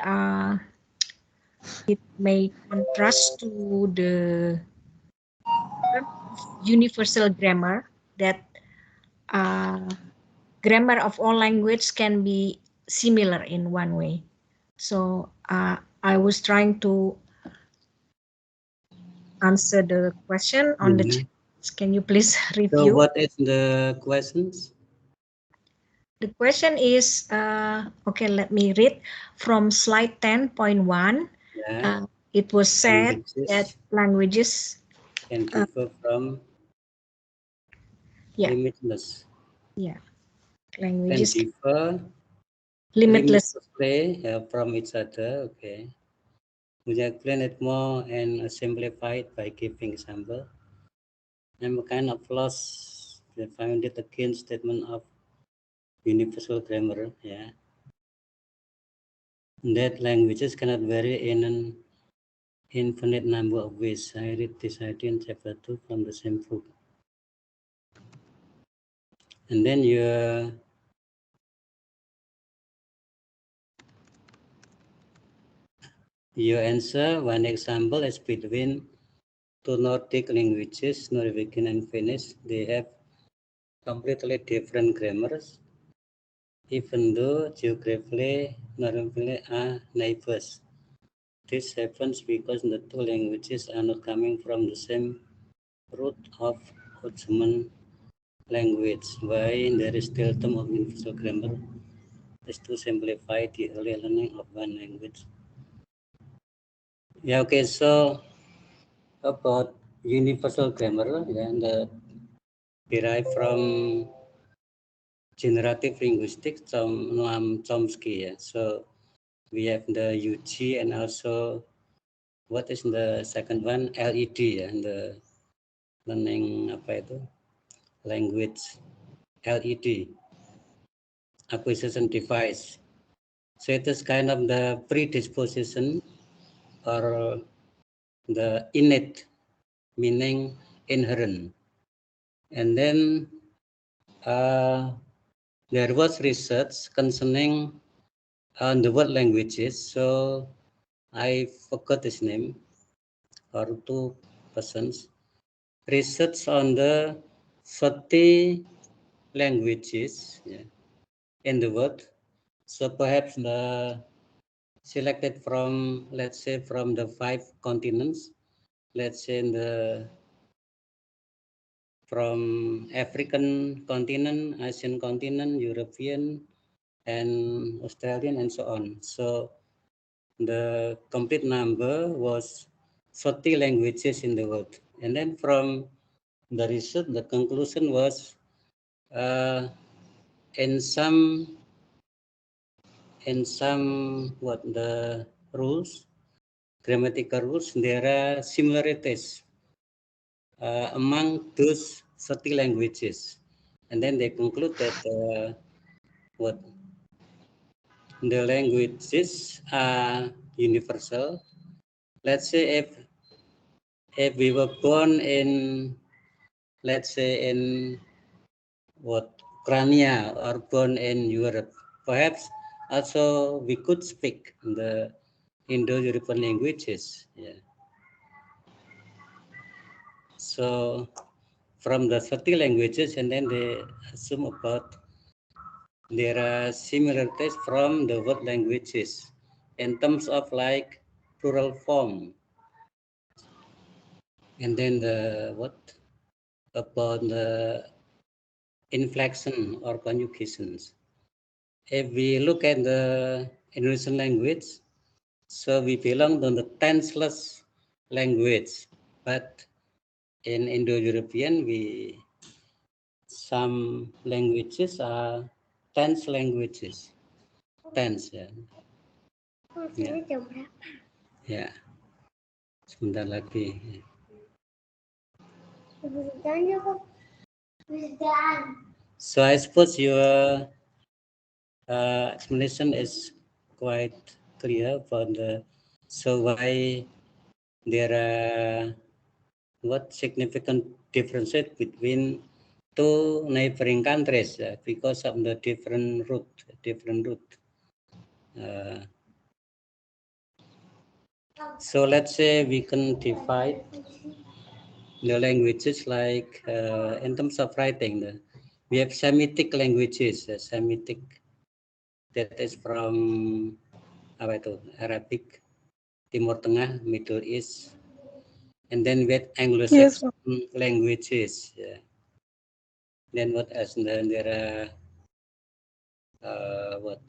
contrast to the universal grammar, that grammar of all language can be similar in one way. So I was trying to answer the question on the chat. Can you please review? So what is the questions? The question is, okay, let me read from slide 10.1. Yeah. It was said that languages can differ from limitless. Yeah, Can languages differ limitless play from each other. Okay. Would you explain it more and simplify it by giving example? I'm a kind of loss. I found it against statement of universal grammar. Yeah. That languages cannot vary in an infinite number of ways. I read this idea in chapter 2 from the same book. And then your answer, one example is between two Nordic languages, Norwegian and Finnish. They have completely different grammars, even though geographically Norwegian are neighbors. This happens because the two languages are not coming from the same root of German language. Why there is still term of universal grammar is to simplify the early learning of one language. Yeah, okay, so about universal grammar, yeah, and derived from generative linguistics from Noam Chomsky. Yeah. So we have the UG and also what is the second one? LED, yeah, and the learning apa itu? Language LED, acquisition device. So it is kind of the predisposition or the innate, meaning inherent. And then there was research concerning the word languages. So I forgot his name, or two persons. Research on the 30 languages, yeah, in the world. So perhaps the selected from, let's say, from the 5 continents, let's say in the from African continent, Asian continent, European, and Australian, and so on. So the complete number was 40 languages in the world. And then from the research, the conclusion was in some what the rules, grammatical rules, there are similarities among those 30 languages. And then they conclude that what the languages are universal. Let's say if we were born in, let's say in what Crimea or born in Europe, perhaps also we could speak the Indo-European languages. Yeah. So from the 30 languages, and then they assume about there are similarities from the word languages in terms of like plural form, and then the what about the inflection or conjugations. If we look at the Indonesian language, so we belong to the tenseless language, but in Indo-European, some languages are tense languages. Tense, ya. Ya. Ya. Sebentar lagi. So I suppose your explanation is quite clear for the so why there are what significant differences between two neighboring countries because of the different route. So let's say we can divide the languages like in terms of writing. We have Semitic languages, Semitic that is from apa itu Arabic, Timur Tengah, Middle East, and then we have Anglo-Saxon languages. Yeah. Then what else? And then there are what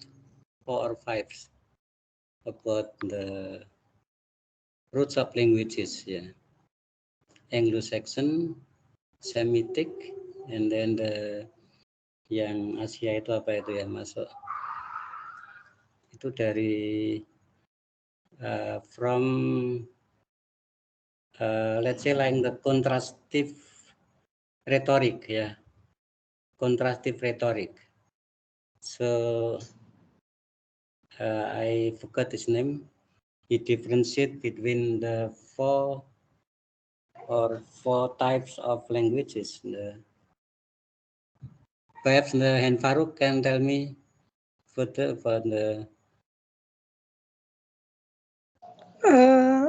4 or 5 about the roots of languages. Yeah, Anglo-Saxon, Semitic, and then the yang Asia itu apa itu ya masuk itu dari from let's say like the contrastive rhetoric, yeah, contrastive rhetoric. So I forgot his name. He differentiate between the four types of languages. Perhaps the Hen Farouk can tell me further about the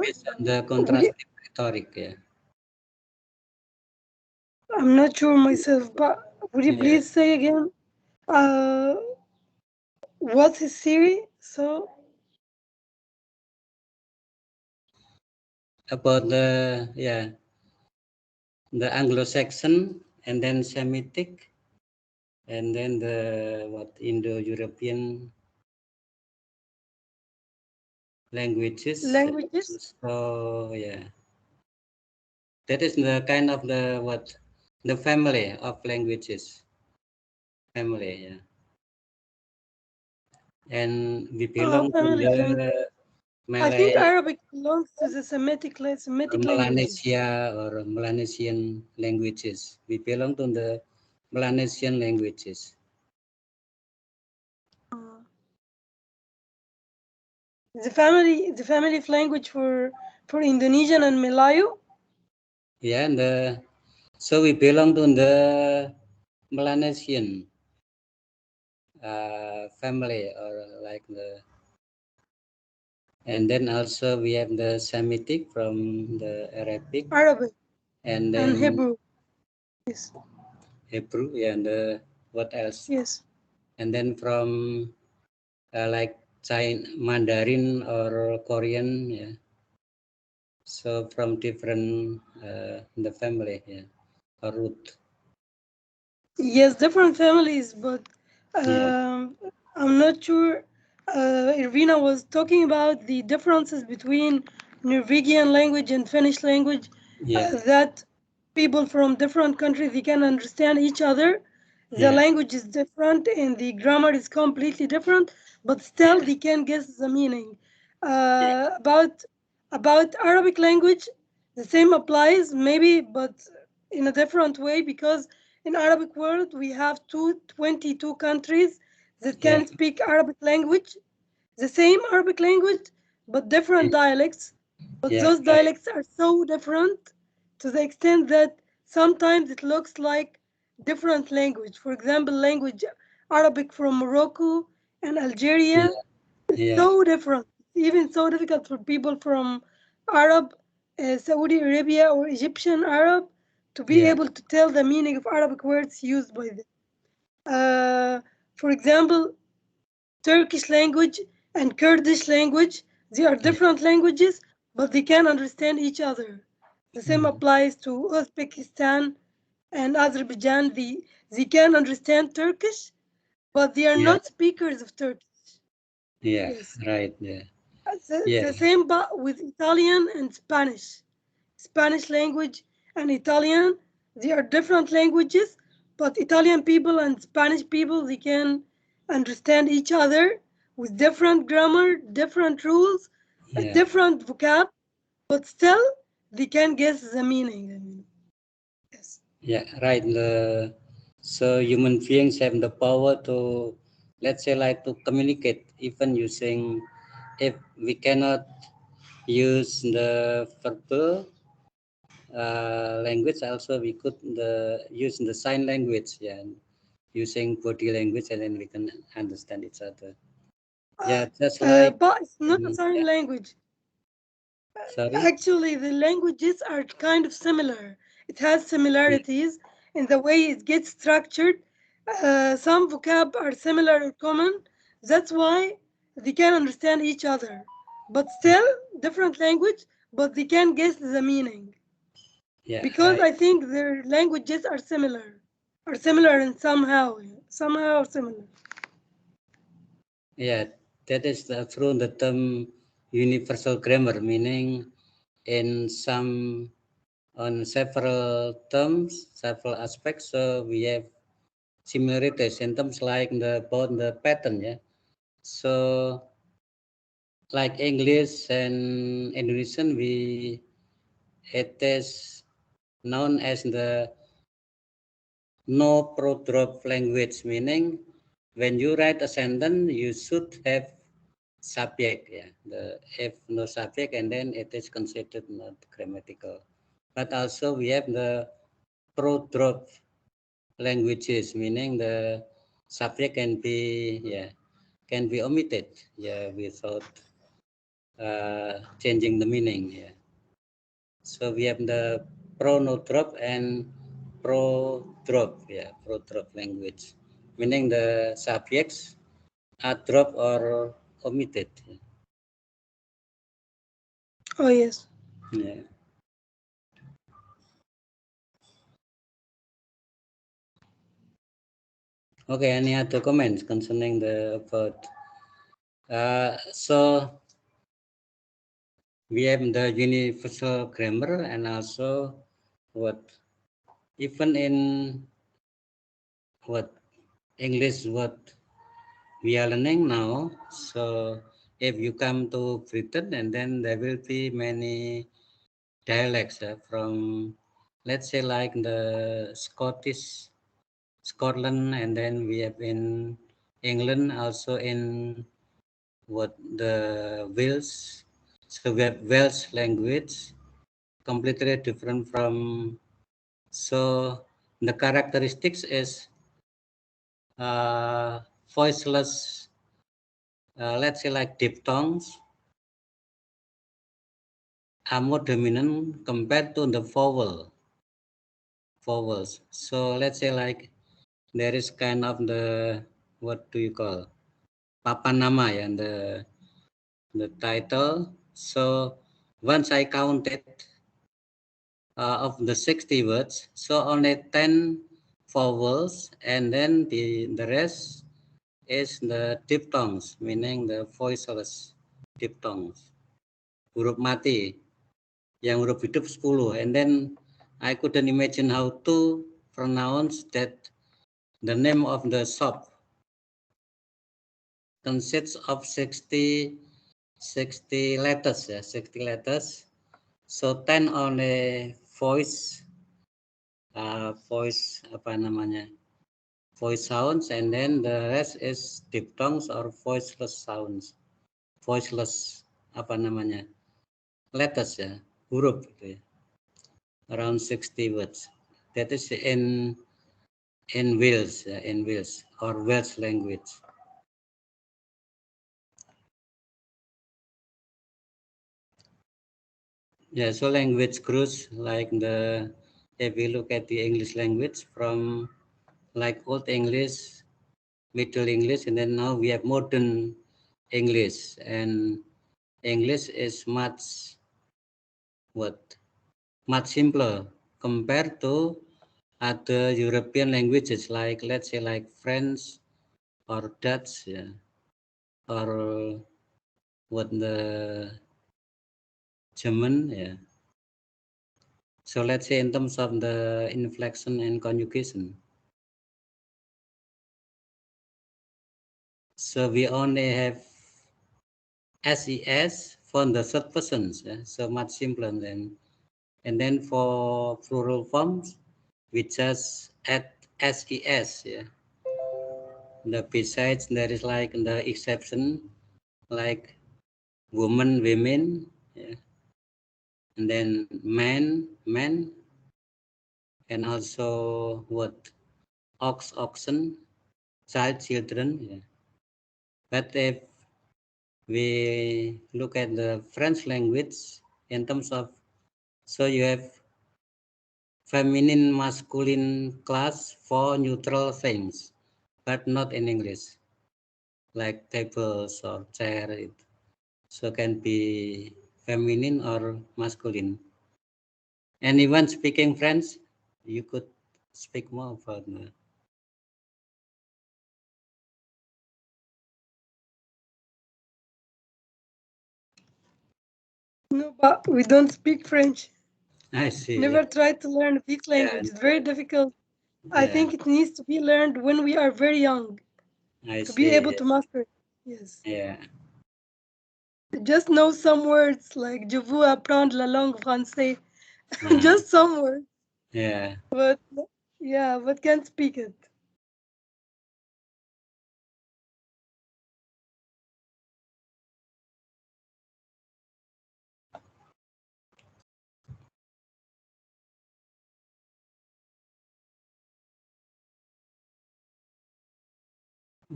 based on the contrastive rhetoric. Yeah. I'm not sure myself, but would you Yeah. please say again? What's his theory? So About the the Anglo-Saxon and then Semitic and then the Indo-European languages. So yeah, that is the kind of the family of languages. Family, yeah. And we belong to family family. the I think Malay Arabic belongs to the Semitic or languages. Melanesia or Melanesian languages. We belong to the Melanesian languages. The family of language for Indonesian and Melayu. Yeah, and so we belong to the Melanesian family or like and then also we have the Semitic from the Arabic and then Hebrew. Yes. Hebrew, yeah, and what else? Yes. And then from like Mandarin or Korean, yeah. So from different the family, yeah, or root. Yes, different families, but Yeah. I'm not sure. Irvina was talking about the differences between Norwegian language and Finnish language. Yeah. That people from different countries they can understand each other. The Yeah. language is different and the grammar is completely different, but still they can guess the meaning. About Arabic language, the same applies maybe, but in a different way because in Arabic world we have 22 countries that Yeah. can speak Arabic language, the same Arabic language, but different dialects. But Yeah. those Right. dialects are so different to the extent that sometimes it looks like different language. For example, language Arabic from Morocco and Algeria Yeah. is Yeah. so different. Even so difficult for people from Arab, Saudi Arabia or Egyptian Arab to be Yeah. able to tell the meaning of Arabic words used by them. For example, Turkish language and Kurdish language, they are Yeah. different languages, but they can understand each other. The same applies to Uzbekistan and Azerbaijan. They can understand Turkish, but they are Yeah. not speakers of Turkish. Yeah. Yes. Right. Yeah. The, Yeah. the same but with Italian and Spanish. Spanish language and Italian, they are different languages, but Italian people and Spanish people, they can understand each other with different grammar, different rules, a Yeah. different vocab, but still they can guess the meaning. I mean, yes. Yeah. Right. So human beings have the power to, let's say, like to communicate, even using, if we cannot use the verbal language, also we could use the sign language, yeah, using body language, and then we can understand each other. Yeah, just like But it's not a sign yeah, language. sorry. Actually, the languages are kind of similar. It has similarities in the way it gets structured. Some vocab are similar or common. That's why they can understand each other. But still, different language, but they can guess the meaning. Yeah, Because right. I think their languages are similar in somehow similar. Yeah, that is through the term universal grammar, meaning in some on several terms, several aspects. So we have similarities in terms like the about the pattern. Yeah. So like English and Indonesian, it is known as the no pro-drop language, meaning when you write a sentence, you should have subject. Yeah, the if no subject, and then it is considered not grammatical. But also we have the pro-drop languages, meaning the subject can be, yeah, can be omitted, yeah, without changing the meaning. Yeah. So we have the pro no drop and pro drop, yeah, pro drop language, meaning the subjects are dropped or omitted. Oh, yes. Yeah. Okay. Any other comments concerning the about? So we have the universal grammar and also what even in what English what we are learning now. So if you come to Britain, and then there will be many dialects from, let's say, like the Scottish, Scotland, and then we have in England, also in what the Wales. So we have Welsh language, completely different from. So the characteristics is voiceless, let's say like diphthongs are more dominant compared to the vowels. So let's say like there is kind of the, what do you call, papan nama, ya, the title. So once I counted of the 60 words, so only 10 vowels, and then the rest is the diphthongs, meaning the voiceless diphthongs, huruf mati. Yang huruf hidup 10, and then I couldn't imagine how to pronounce that the name of the shop consists of 60 letters, ya, 60 letters. So 10 only voice apa namanya, voice sounds, and then the rest is diphthongs or voiceless sounds, voiceless apa namanya, letters, ya, huruf gitu ya, around 60 words. That is in Wales or Welsh language. Yeah, so language grows like the, if we look at the English language from like Old English, Middle English, and then now we have modern English, and English is what much simpler compared to other European languages, like let's say like French or Dutch, yeah, or what the German, yeah. So let's say in terms of the inflection and conjugation. So we only have SES for the third persons, yeah? So much simpler than. And then for plural forms, we just add SES, yeah. The besides there is like the exception, like woman, women, yeah. And then man, men, and also what, ox, oxen, child, children, yeah. But if we look at the French language in terms of, so you have feminine, masculine class for neutral things, but not in English, like tables or chair. So can be feminine or masculine. Anyone speaking French, you could speak more about that. No, but we don't speak French. I see. Never tried to learn this Yeah, language. It's very difficult. I yeah, think it needs to be learned when we are very young I to be able see. to master it. Yes. Yeah. Just know some words like je veux apprendre la langue française. Uh, Just some words, yeah. but yeah, but can't speak it.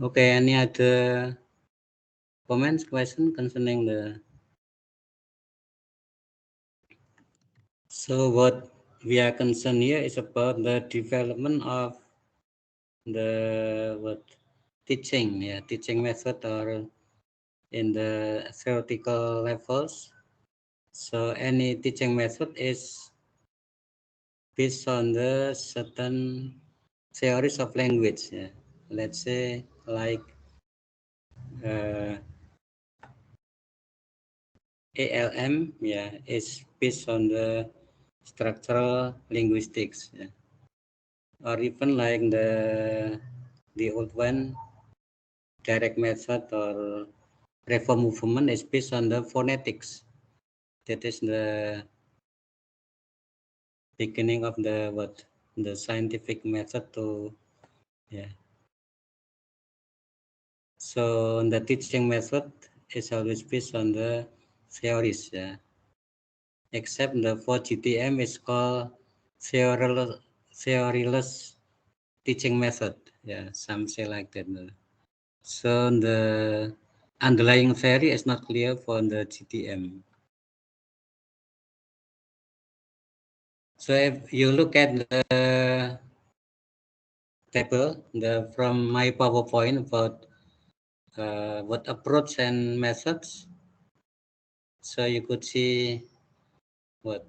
Okay. Any other comments, question concerning the? So what we are concerned here is about the development of the what teaching, yeah, teaching method or in the theoretical levels. So any teaching method is based on the certain theories of language. Yeah. Let's say like uh, ALM, yeah, is based on the structural linguistics, yeah. Or even like the old one, direct method or reform movement is based on the phonetics. That is the beginning of the what the scientific method to, yeah. So the teaching method is always based on the theories, yeah. Except the for GTM is called theoryless teaching method, yeah, some say like that. So the underlying theory is not clear for the GTM. So if you look at the table from my PowerPoint about what approach and methods, so you could see what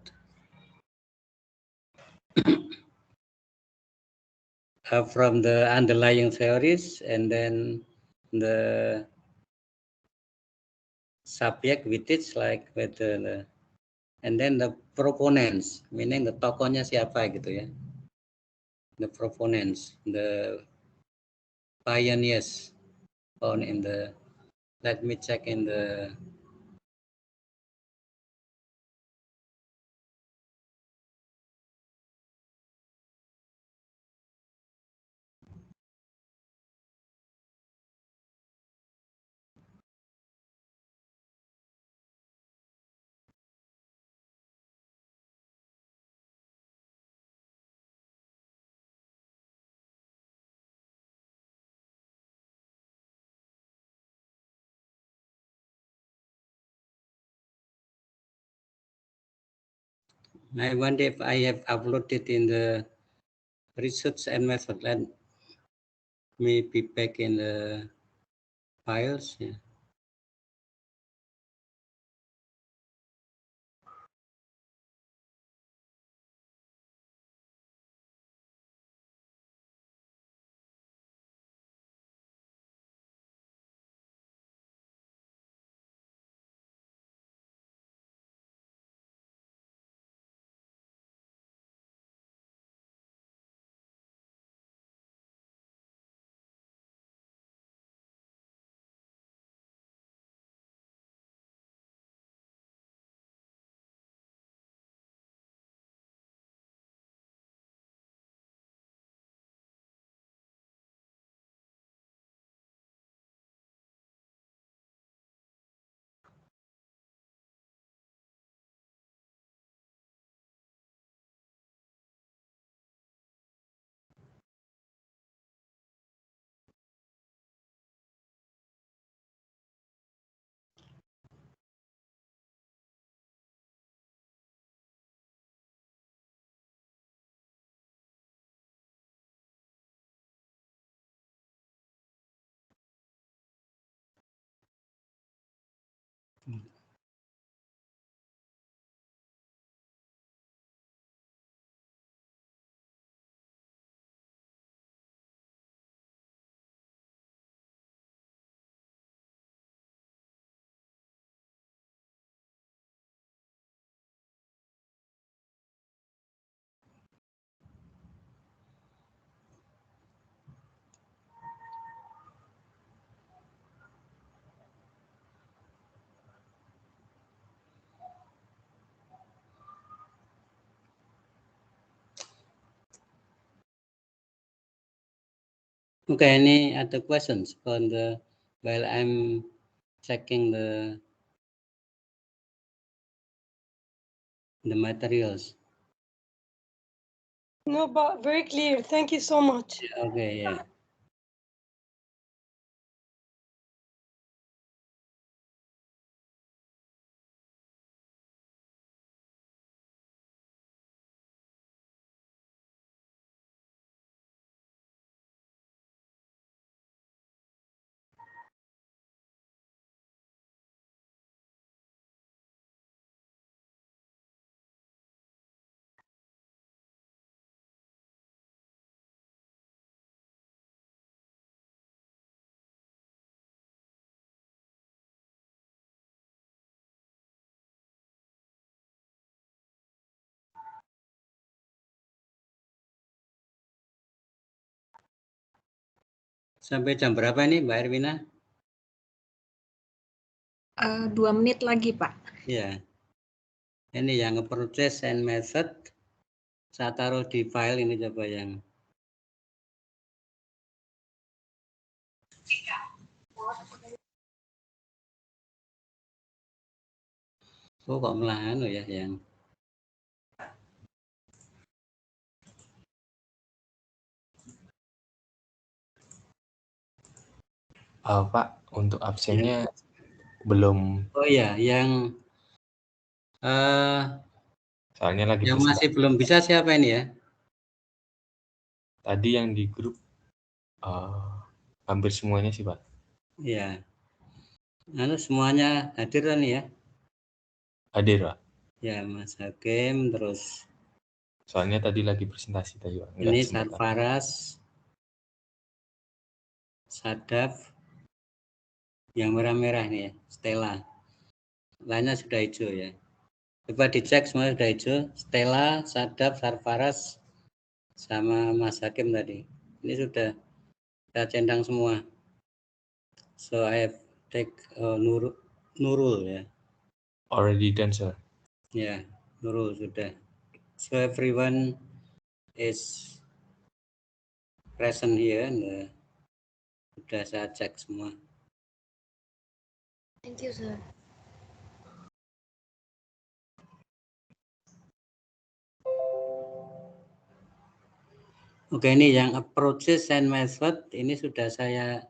from the underlying theories, and then the subject with it like with and then the proponents, meaning the tokohnya siapa gitu ya, the proponents, the pioneers found in the, let me check in the, I wonder if I have uploaded in the research and method. Let me be back in the files. Yeah. Okay, any other questions on the while I'm checking the materials? No, but very clear. Thank you so much. Okay, yeah. Sampai jam berapa nih Mbak Erwina? 2 menit lagi, Pak. Ya. Ini yang approaches and method. Saya taruh di file ini coba yang. Oh kok malah anu ya yang. Pak, untuk absennya belum. Oh ya, yang Soalnya lagi yang presentasi. masih belum bisa siapa ini ya? Tadi yang di grup hampir semuanya sih, Pak. Iya. Anu semuanya hadir nih ya? Hadir, Pak. Ya, Mas Hakim, terus Soalnya tadi lagi presentasi tadi, Pak. ini Sarfaras, Sadaf, yang merah-merah nih ya, Stella. Lainnya sudah hijau ya. Coba dicek semua sudah hijau. Stella, Sadaf, Sarfaras, sama Mas Hakim tadi. Ini sudah saya centang semua. So I have take Nurul ya. Already done, sir. Ya, Nurul sudah. So everyone is present here and sudah saya cek semua. Thank you, sir. Oke, ini yang approaches and method ini sudah saya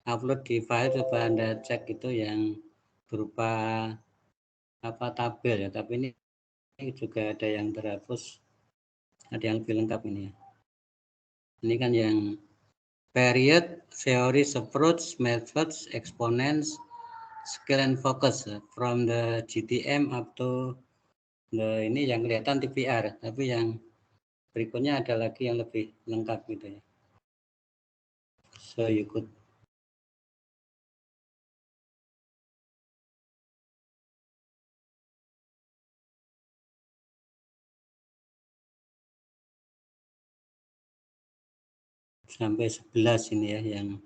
upload di file, coba Anda cek itu yang berupa apa tabel ya, tapi ini juga ada yang terhapus, ada yang lebih lengkap ini ya. Ini kan yang period, theories, approach, methods, exponents, skill and focus from the GTM up to the ini yang kelihatan TPR, tapi yang berikutnya ada lagi yang lebih lengkap gitu ya. So you could sampai 11 ini ya yang